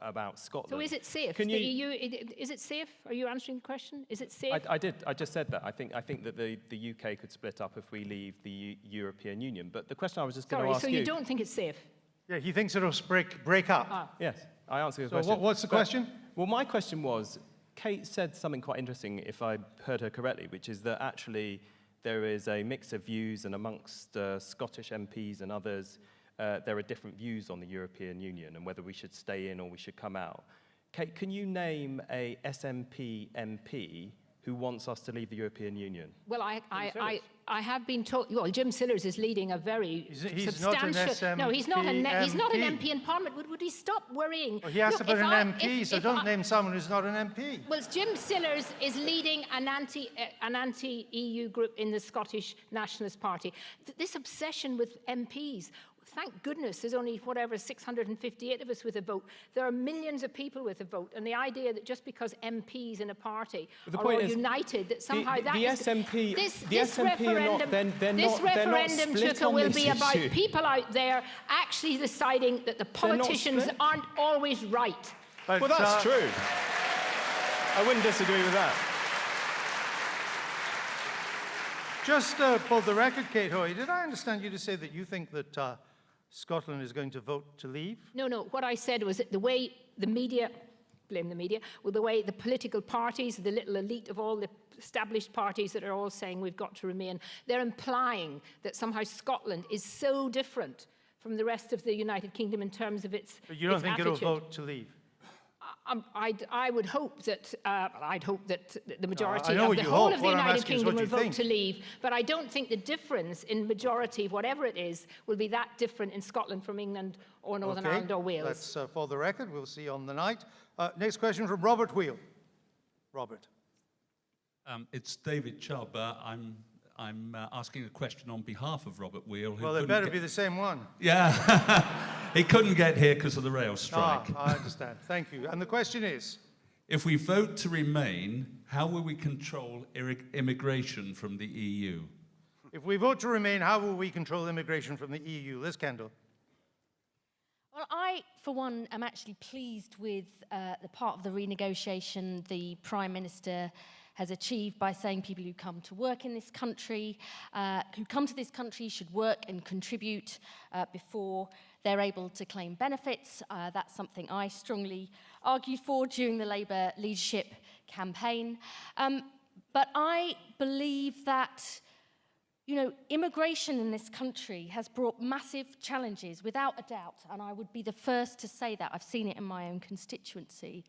Speaker 7: about Scotland.
Speaker 6: So is it safe?
Speaker 7: Can
Speaker 6: the
Speaker 7: you-
Speaker 6: EU, is it safe? Are you answering the question? Is it safe?
Speaker 7: I did. I just said that. I think that the UK could split up if we leave the European Union. But the question I was just going to
Speaker 6: Sorry,
Speaker 7: ask
Speaker 6: so you don't think it's safe?
Speaker 2: Yeah, he thinks it'll break up.
Speaker 6: Ah.
Speaker 7: Yes, I answered the
Speaker 2: So
Speaker 7: question.
Speaker 2: what's the question?
Speaker 7: Well, my question was, Kate said something quite interesting, if I heard her correctly, which is that actually there is a mix of views, and amongst Scottish MPs and others, there are different views on the European Union and whether we should stay in or we should come out. Kate, can you name a SNP MP who wants us to leave the European Union?
Speaker 6: Well, I have been told. Well, Jim Sillars is leading a very
Speaker 2: He's
Speaker 6: substantial.
Speaker 2: not an SNP
Speaker 6: No, he's not an
Speaker 2: MP.
Speaker 6: MP in Parliament. Would he stop worrying?
Speaker 2: Well, he has to put
Speaker 6: if
Speaker 2: an MP, so don't name someone who's not an MP.
Speaker 6: Well, Jim Sillars is leading an anti-EU group in the Scottish Nationalist Party. This obsession with MPs. Thank goodness there's only, 658 of us with a vote. There are millions of people with a vote. And the idea that just because MPs in a party are all united, that somehow
Speaker 7: the SNP,
Speaker 6: this referendum, Chuka, will be about people out there actually deciding that the politicians aren't always right.
Speaker 7: Well, that's true. I wouldn't disagree with that.
Speaker 2: Just for the record, Kate Hoy, did I understand you to say that you think that Scotland is going to vote to leave?
Speaker 6: No. What I said was that the way the media, blame the media, well, the way the political parties, the little elite of all the established parties that are all saying we've got to remain, they're implying that somehow Scotland is so different from the rest of the United Kingdom in terms of its
Speaker 2: But you don't think
Speaker 6: attitude.
Speaker 2: it'll vote to leave?
Speaker 6: I would hope that I'd hope that the majority
Speaker 2: I know
Speaker 6: of
Speaker 2: what
Speaker 6: the
Speaker 2: you
Speaker 6: whole
Speaker 2: hope.
Speaker 6: of the
Speaker 2: What I'm
Speaker 6: United
Speaker 2: asking is
Speaker 6: Kingdom
Speaker 2: what
Speaker 6: will
Speaker 2: you
Speaker 6: vote
Speaker 2: think.
Speaker 6: to leave. But I don't think the difference in majority, whatever it is, will be that different in Scotland from England or Northern Ireland or Wales.
Speaker 2: That's for the record. We'll see on the night. Next question from Robert Wheel. Robert.
Speaker 17: It's David Chubb. I'm asking a question on behalf of Robert Wheel.
Speaker 2: Well, it better be the same one.
Speaker 17: Yeah. He couldn't get here because of the rail strike.
Speaker 2: I understand. Thank you. And the question is?
Speaker 17: If we vote to remain, how will we control immigration from the EU?
Speaker 2: If we vote to remain, how will we control immigration from the EU? Liz Kendall.
Speaker 18: Well, I, for one, am actually pleased with the part of the renegotiation the Prime Minister has achieved by saying people who come to work in this country, should work and contribute before they're able to claim benefits. That's something I strongly argued for during the Labour leadership campaign. But I believe that You know, immigration in this country has brought massive challenges, without a doubt, and I would be the first to say that. I've seen it in my own constituency.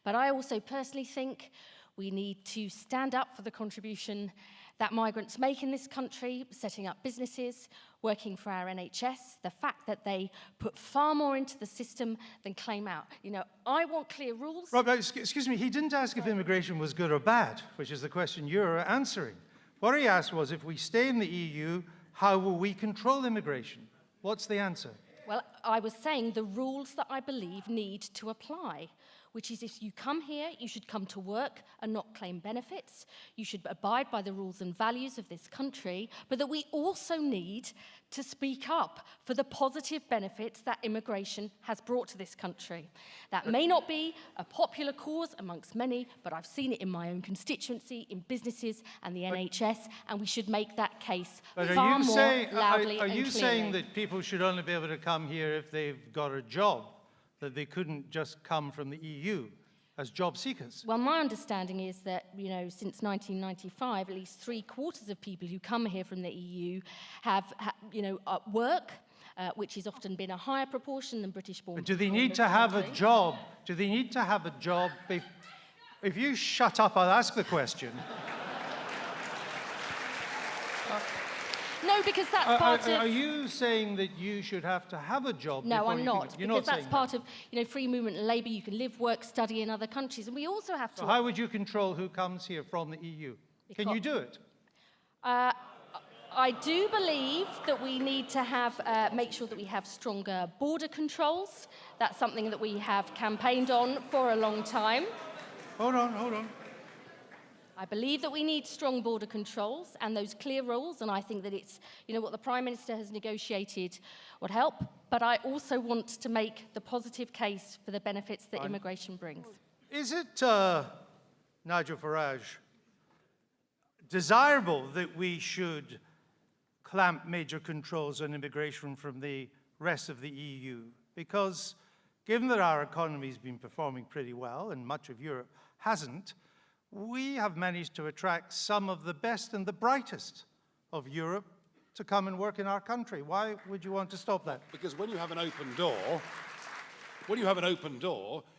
Speaker 18: But I also personally think we need to stand up for the contribution that migrants make in this country, setting up businesses, working for our NHS, the fact that they put far more into the system than claim out. You know, I want clear rules.
Speaker 2: Rob, excuse me, he didn't ask if immigration was good or bad, which is the question you're answering. What he asked was, if we stay in the EU, how will we control immigration? What's the answer?
Speaker 18: Well, I was saying the rules that I believe need to apply, which is if you come here, you should come to work and not claim benefits. You should abide by the rules and values of this country, but that we also need to speak up for the positive benefits that immigration has brought to this country. That may not be a popular cause amongst many, but I've seen it in my own constituency, in businesses and the NHS, and we should make that case far more loudly and clearly.
Speaker 2: Are you saying that people should only be able to come here if they've got a job, that they couldn't just come from the EU as job seekers?
Speaker 18: Well, my understanding is that, you know, since 1995, at least 3/4 of people who come here from the EU have work, which has often been a higher proportion than British-born people.
Speaker 2: Do they need to have a job? Do they need to have a job? If you shut up, I'll ask the question.
Speaker 18: No, because that's part of...
Speaker 2: Are you saying that you should have to have a job?
Speaker 18: No, I'm not,
Speaker 2: You're
Speaker 18: because
Speaker 2: not
Speaker 18: that's part of free movement and labour. You can live, work, study in other countries, and we also have to...
Speaker 2: So how would you control who comes here from the EU? Can you do it?
Speaker 18: I do believe that we need to have make sure that we have stronger border controls. That's something that we have campaigned on for a long time.
Speaker 2: Hold on.
Speaker 18: I believe that we need strong border controls and those clear rules, and I think that it's, what the Prime Minister has negotiated would help, but I also want to make the positive case for the benefits that immigration brings.
Speaker 2: Is it, Nigel Farage, desirable that we should clamp major controls on immigration from the rest of the EU? Because given that our economy's been performing pretty well and much of Europe hasn't, we have managed to attract some of the best and the brightest of Europe to come and work in our country. Why would you want to stop that?
Speaker 4: Because when you have an open door,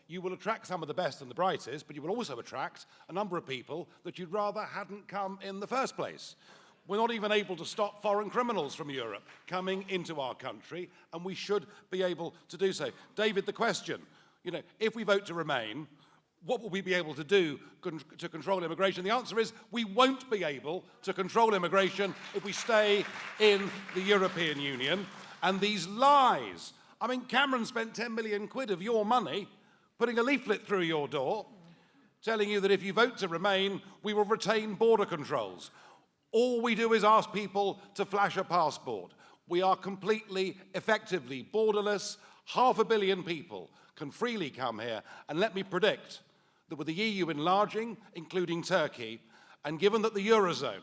Speaker 4: you will attract some of the best and the brightest, but you will also attract a number of people that you'd rather hadn't come in the first place. We're not even able to stop foreign criminals from Europe coming into our country, and we should be able to do so. David, the question, if we vote to remain, what will we be able to do to control immigration? The answer is we won't be able to control immigration if we stay in the European Union. And these lies, I mean, Cameron spent 10 million quid of your money putting a leaflet through your door telling you that if you vote to remain, we will retain border controls. All we do is ask people to flash a passport. We are completely, effectively borderless. 500 million people can freely come here. And let me predict that with the EU enlarging, including Turkey, and given that the Eurozone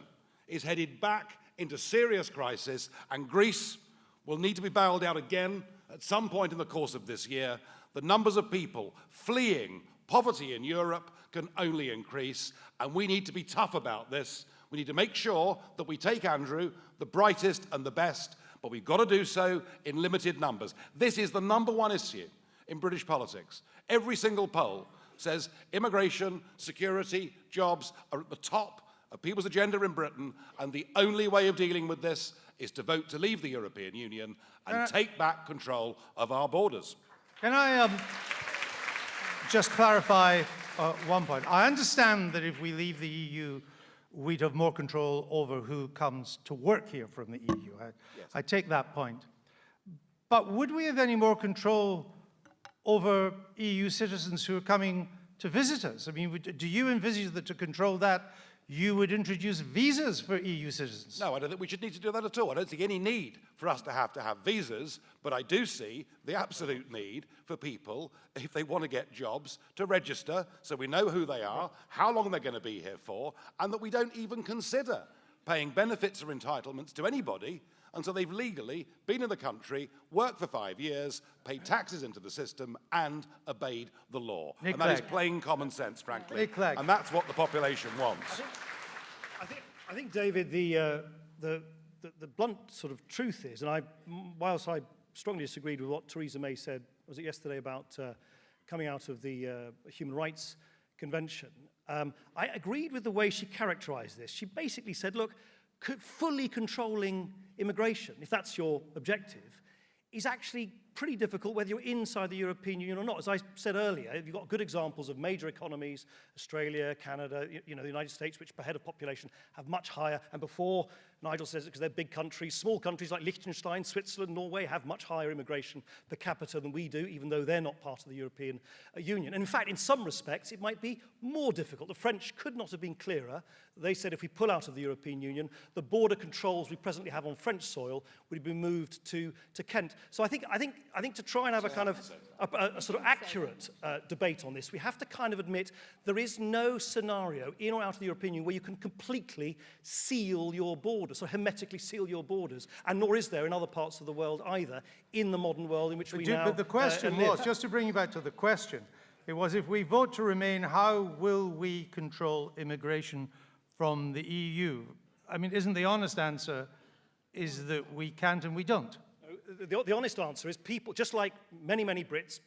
Speaker 4: is headed back into serious crisis, and Greece will need to be bailed out again at some point in the course of this year, the numbers of people fleeing poverty in Europe can only increase, and we need to be tough about this. We need to make sure that we take Andrew, the brightest and the best, but we've got to do so in limited numbers. This is the #1 issue in British politics. Every single poll says immigration, security, jobs are at the top of people's agenda in Britain, and the only way of dealing with this is to vote to leave the European Union and take back control of our borders.
Speaker 2: Can I just clarify one point? I understand that if we leave the EU, we'd have more control over who comes to work here from the EU. I take that point. But would we have any more control over EU citizens who are coming to visit us? I mean, do you envisage that to control that, you would introduce visas for EU citizens?
Speaker 4: No, I don't think we should need to do that at all. I don't see any need for us to have visas, but I do see the absolute need for people, if they want to get jobs, to register so we know who they are, how long they're going to be here for, and that we don't even consider paying benefits or entitlements to anybody until they've legally been in the country, worked for 5 years, paid taxes into the system, and obeyed the law.
Speaker 2: Nick
Speaker 4: and that is
Speaker 2: Clegg.
Speaker 4: plain common sense, frankly.
Speaker 2: Nick Clegg.
Speaker 4: And that's what the population wants.
Speaker 5: I think, David, the the blunt sort of truth is, and whilst I strongly disagreed with what Theresa May said, was it yesterday, about coming out of the Human Rights Convention, I agreed with the way she characterized this. She basically said, look, fully controlling immigration, if that's your objective, is actually pretty difficult whether you're inside the European Union or not. As I said earlier, you've got good examples of major economies, Australia, Canada, the United States, which per head of population have much higher, and before, Nigel says it because they're big countries, small countries like Liechtenstein, Switzerland, Norway have much higher immigration per capita than we do, even though they're not part of the European Union. And in fact, in some respects, it might be more difficult. The French could not have been clearer. They said if we pull out of the European Union, the border controls we presently have on French soil would be moved to Kent. So I think to try and have a kind of a sort of accurate debate on this, we have to kind of admit there is no scenario in or out of the European Union where you can completely seal your borders, or hermetically seal your borders, and nor is there in other parts of the world either, in the modern world in which we now
Speaker 2: But the question was, just to bring you back to the question, it was, if we vote to remain, how will we control immigration from the EU? I mean, isn't the honest answer is that we can't and we don't?
Speaker 5: The honest answer is people, just like many Brits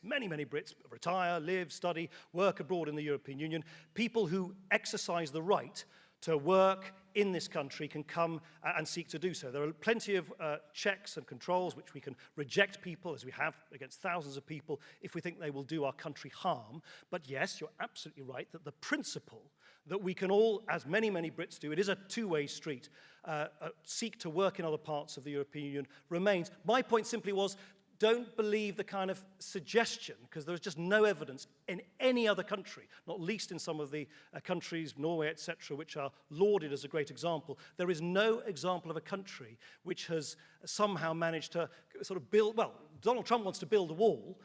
Speaker 5: retire, live, study, work abroad in the European Union, people who exercise the right to work in this country can come and seek to do so. There are plenty of checks and controls which we can reject people, as we have against thousands of people, if we think they will do our country harm. But yes, you're absolutely right that the principle that we can all, as many Brits do, it is a two-way street, seek to work in other parts of the European Union remains. My point simply was, don't believe the kind of suggestion, because there's just no evidence in any other country, not least in some of the countries, Norway, etc., which are lauded as a great example. There is no example of a country which has somehow managed to sort of build, well, Donald Trump wants to build a wall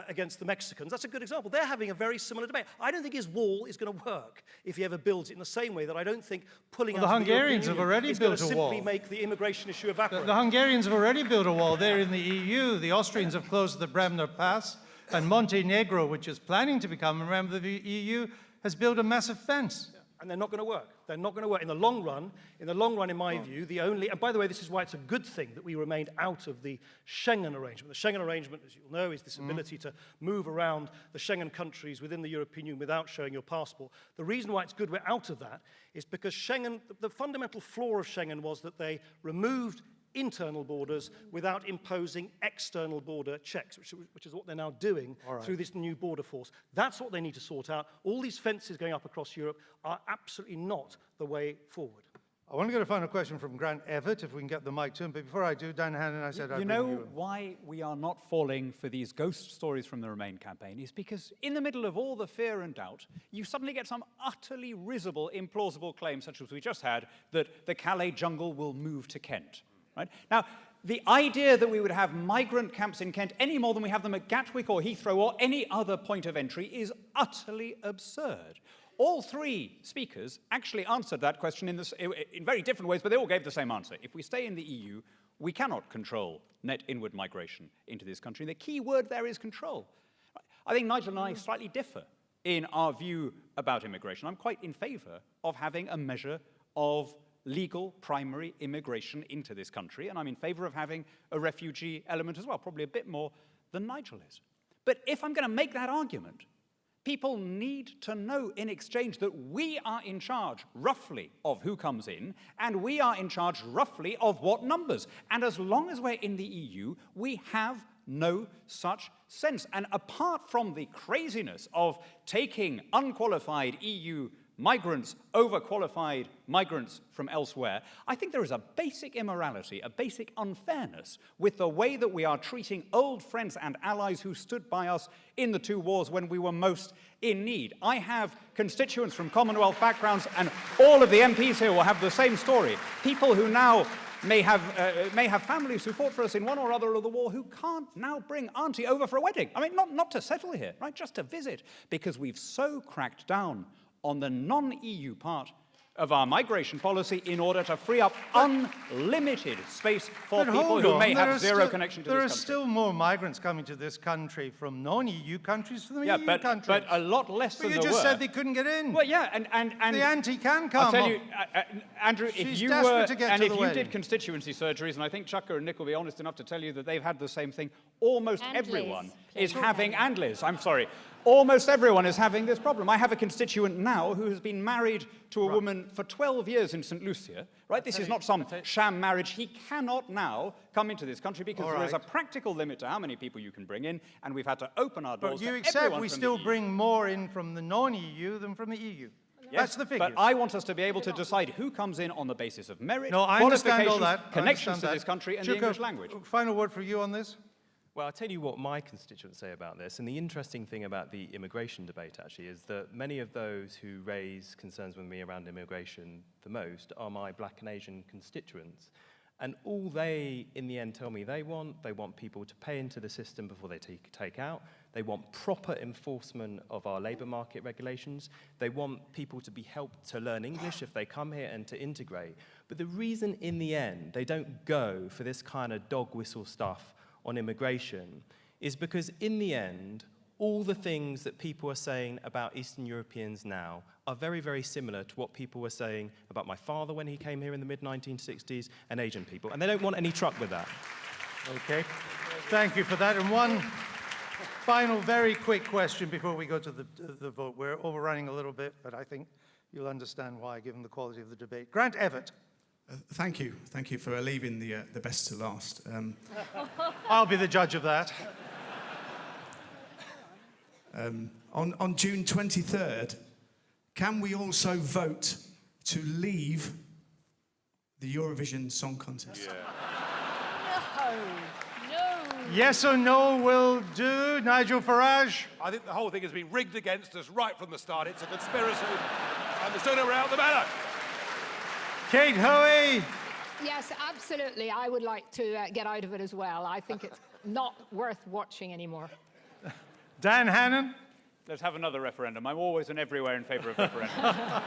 Speaker 5: against the Mexicans. That's a good example. They're having a very similar debate. I don't think his wall is going to work if he ever builds it, in the same way that I don't think pulling out
Speaker 2: the
Speaker 5: of the
Speaker 2: Hungarians have
Speaker 5: European
Speaker 2: already
Speaker 5: Union
Speaker 2: built
Speaker 5: is going
Speaker 2: a
Speaker 5: to
Speaker 2: wall.
Speaker 5: simply make the immigration issue evaporate.
Speaker 2: The Hungarians have already built a wall. They're in the EU. The Austrians have closed the Bremner Pass. And Montenegro, which is planning to become a member of the EU, has built a massive fence.
Speaker 5: And they're not going to work. They're not going to work. In the long run, in my view, the only, and by the way, this is why it's a good thing that we remained out of the Schengen arrangement. The Schengen arrangement, as you'll know, is this ability to move around the Schengen countries within the European Union without showing your passport. The reason why it's good we're out of that is because Schengen, the fundamental flaw of Schengen was that they removed internal borders without imposing external border checks, which is what they're now doing through this new border force. That's what they need to sort out. All these fences going up across Europe are absolutely not the way forward.
Speaker 2: I want to get a final question from Grant Everett, if we can get the mic to him. But before I do, Dan Hannan, I said I'd
Speaker 8: You
Speaker 2: bring
Speaker 8: know
Speaker 2: you in.
Speaker 8: why we are not falling for these ghost stories from the Remain campaign is because in the middle of all the fear and doubt, you suddenly get some utterly risible, implausible claims, such as we just had, that the Calais jungle will move to Kent. Right? Now, the idea that we would have migrant camps in Kent any more than we have them at Gatwick or Heathrow or any other point of entry is utterly absurd. All three speakers actually answered that question in very different ways, but they all gave the same answer. If we stay in the EU, we cannot control net inward migration into this country. And the key word there is control. I think Nigel and I slightly differ in our view about immigration. I'm quite in favor of having a measure of legal primary immigration into this country, and I'm in favor of having a refugee element as well, probably a bit more than Nigel is. But if I'm going to make that argument, people need to know in exchange that we are in charge roughly of who comes in, and we are in charge roughly of what numbers. And as long as we're in the EU, we have no such sense. And apart from the craziness of taking unqualified EU migrants over qualified migrants from elsewhere, I think there is a basic immorality, a basic unfairness with the way that we are treating old friends and allies who stood by us in the two wars when we were most in need. I have constituents from Commonwealth backgrounds, and all of the MPs here will have the same story. People who now may have families who fought for us in one or other of the war who can't now bring auntie over for a wedding. I mean, not to settle here, right? Just to visit, because we've so cracked down on the non-EU part of our migration policy in order to free up unlimited space for
Speaker 2: But
Speaker 8: people
Speaker 2: hold
Speaker 8: who
Speaker 2: on,
Speaker 8: may
Speaker 2: there
Speaker 8: have
Speaker 2: are
Speaker 8: zero
Speaker 2: still-
Speaker 8: connection to
Speaker 2: There are
Speaker 8: this country.
Speaker 2: still more migrants coming to this country from non-EU countries than the
Speaker 8: Yeah,
Speaker 2: EU
Speaker 8: but
Speaker 2: countries.
Speaker 8: a lot less
Speaker 2: But
Speaker 8: than
Speaker 2: you
Speaker 8: there
Speaker 2: just
Speaker 8: were.
Speaker 2: said they couldn't get in.
Speaker 8: Well, yeah, and
Speaker 2: the auntie can come.
Speaker 8: I'll tell you, Andrew, if
Speaker 2: She's
Speaker 8: you
Speaker 2: desperate
Speaker 8: were,
Speaker 2: to get
Speaker 8: and
Speaker 2: to
Speaker 8: if
Speaker 2: the
Speaker 8: you
Speaker 2: wedding.
Speaker 8: did constituency surgeries, and I think Chucker and Nick will be honest enough to tell you that they've had the same thing, almost
Speaker 18: And
Speaker 8: everyone
Speaker 18: Liz.
Speaker 8: is
Speaker 18: Please.
Speaker 8: having, and Liz, I'm sorry, almost everyone is having this problem. I have a constituent now who has been married to a woman for 12 years in St. Lucia, right? This is not some sham marriage. He cannot now come into this country because there is a practical limit to how many people you can bring in, and we've had to open our doors
Speaker 2: But you
Speaker 8: to
Speaker 2: accept
Speaker 8: everyone
Speaker 2: we
Speaker 8: from
Speaker 2: still
Speaker 8: the EU.
Speaker 2: bring more in from the non-EU than from the EU. That's the figure.
Speaker 8: But I want us to be able to decide who comes in on the basis of merit,
Speaker 2: No, I understand all
Speaker 8: qualifications,
Speaker 2: that. I
Speaker 8: connections
Speaker 2: understand
Speaker 8: to
Speaker 2: that.
Speaker 8: this country, and the
Speaker 2: Chuka,
Speaker 8: English language.
Speaker 2: Final word for you on this?
Speaker 7: Well, I'll tell you what my constituents say about this. And the interesting thing about the immigration debate, actually, is that many of those who raise concerns with me around immigration the most are my black and Asian constituents. And all they, in the end, tell me they want people to pay into the system before they take out. They want proper enforcement of our labour market regulations. They want people to be helped to learn English if they come here and to integrate. But the reason, in the end, they don't go for this kind of dog whistle stuff on immigration is because, in the end, all the things that people are saying about Eastern Europeans now are very, very similar to what people were saying about my father when he came here in the mid-1960s and Asian people. And they don't want any truck with that.
Speaker 2: Okay. Thank you for that. And one final, very quick question before we go to the vote. We're overrunning a little bit, but I think you'll understand why, given the quality of the debate. Grant Everett.
Speaker 16: Thank you. Thank you for leaving the best to last.
Speaker 2: I'll be the judge of that.
Speaker 16: On June 23rd, can we also vote to leave the Eurovision Song Contest?
Speaker 2: Yes or no will do. Nigel Farage.
Speaker 4: I think the whole thing has been rigged against us right from the start. It's a conspiracy, and the sooner we're out, the better.
Speaker 2: Kate Hoey.
Speaker 6: Yes, absolutely. I would like to get out of it as well. I think it's not worth watching anymore.
Speaker 2: Dan Hannan.
Speaker 8: Let's have another referendum. I'm always and everywhere in favour of referendum.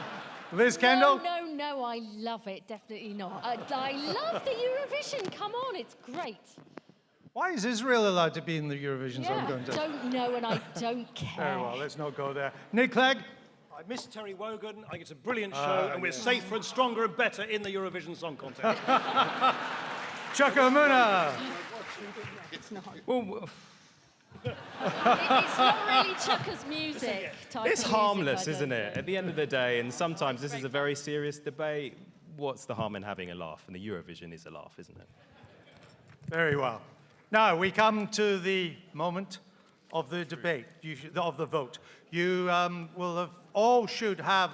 Speaker 2: Liz Kendall.
Speaker 18: No, I love it. Definitely not. I love the Eurovision. Come on, it's great.
Speaker 2: Why is Israel allowed to be in the Eurovision Song Contest?
Speaker 18: Don't know and I don't care.
Speaker 2: Very well, let's not go there. Nick Clegg.
Speaker 5: I miss Terry Wogan. I think it's a brilliant show, and we're safer and stronger and better in the Eurovision Song Contest.
Speaker 2: Chuck O'Muna.
Speaker 6: It's not.
Speaker 7: Well,
Speaker 18: It's not really Chucker's music.
Speaker 7: it's harmless, isn't it? At the end of the day, and sometimes this is a very serious debate. What's the harm in having a laugh? And the Eurovision is a laugh, isn't it?
Speaker 2: Very well. Now we come to the moment of the debate, of the vote. You should have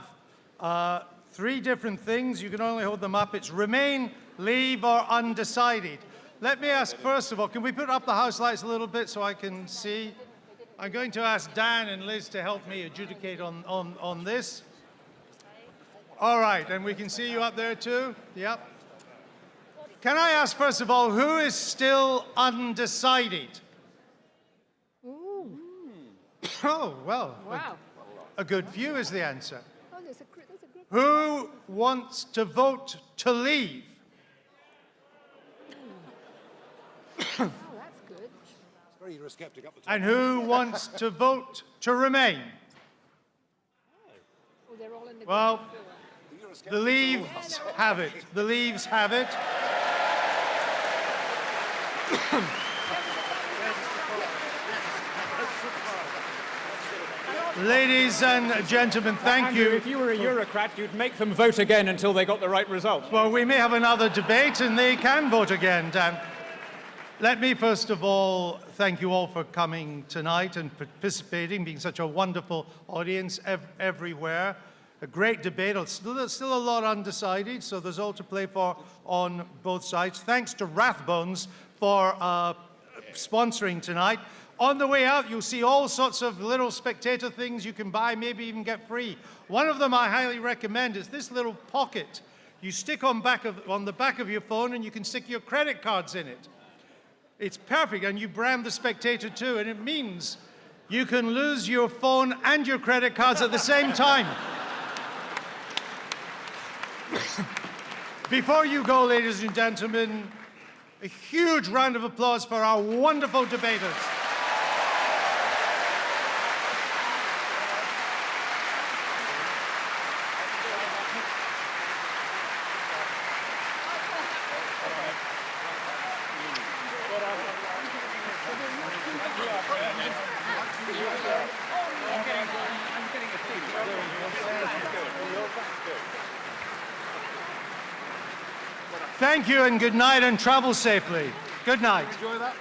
Speaker 2: three different things. You can only hold them up. It's remain, leave, or undecided. Let me ask, first of all, can we put up the house lights a little bit so I can see? I'm going to ask Dan and Liz to help me adjudicate on this. All right, and we can see you up there too? Yep. Can I ask, first of all, who is still undecided?
Speaker 6: Ooh.
Speaker 2: Oh, well.
Speaker 6: Wow.
Speaker 2: A good few is the answer.
Speaker 6: Oh, that's a good...
Speaker 2: Who wants to vote to leave?
Speaker 6: Oh, that's good.
Speaker 4: It's very Eurosceptic up the top.
Speaker 2: And who wants to vote to remain?
Speaker 6: Oh, they're all in the...
Speaker 2: Well, the leaves have it. The leaves have it. Ladies and gentlemen, thank
Speaker 8: Andrew,
Speaker 2: you.
Speaker 8: If you were a Eurocrat, you'd make them vote again until they got the right result.
Speaker 2: Well, we may have another debate and they can vote again, Dan. Let me first of all thank you all for coming tonight and participating, being such a wonderful audience everywhere. A great debate. There's still a lot undecided, so there's all to play for on both sides. Thanks to Rathbones for sponsoring tonight. On the way out, you'll see all sorts of little Spectator things you can buy, maybe even get free. One of them I highly recommend is this little pocket. You stick on the back of your phone and you can stick your credit cards in it. It's perfect, and you brand the Spectator too, and it means you can lose your phone and your credit cards at the same time. Before you go, ladies and gentlemen, a huge round of applause for our wonderful debaters. Thank you and good night and travel safely. Good night.
Speaker 4: Enjoy that.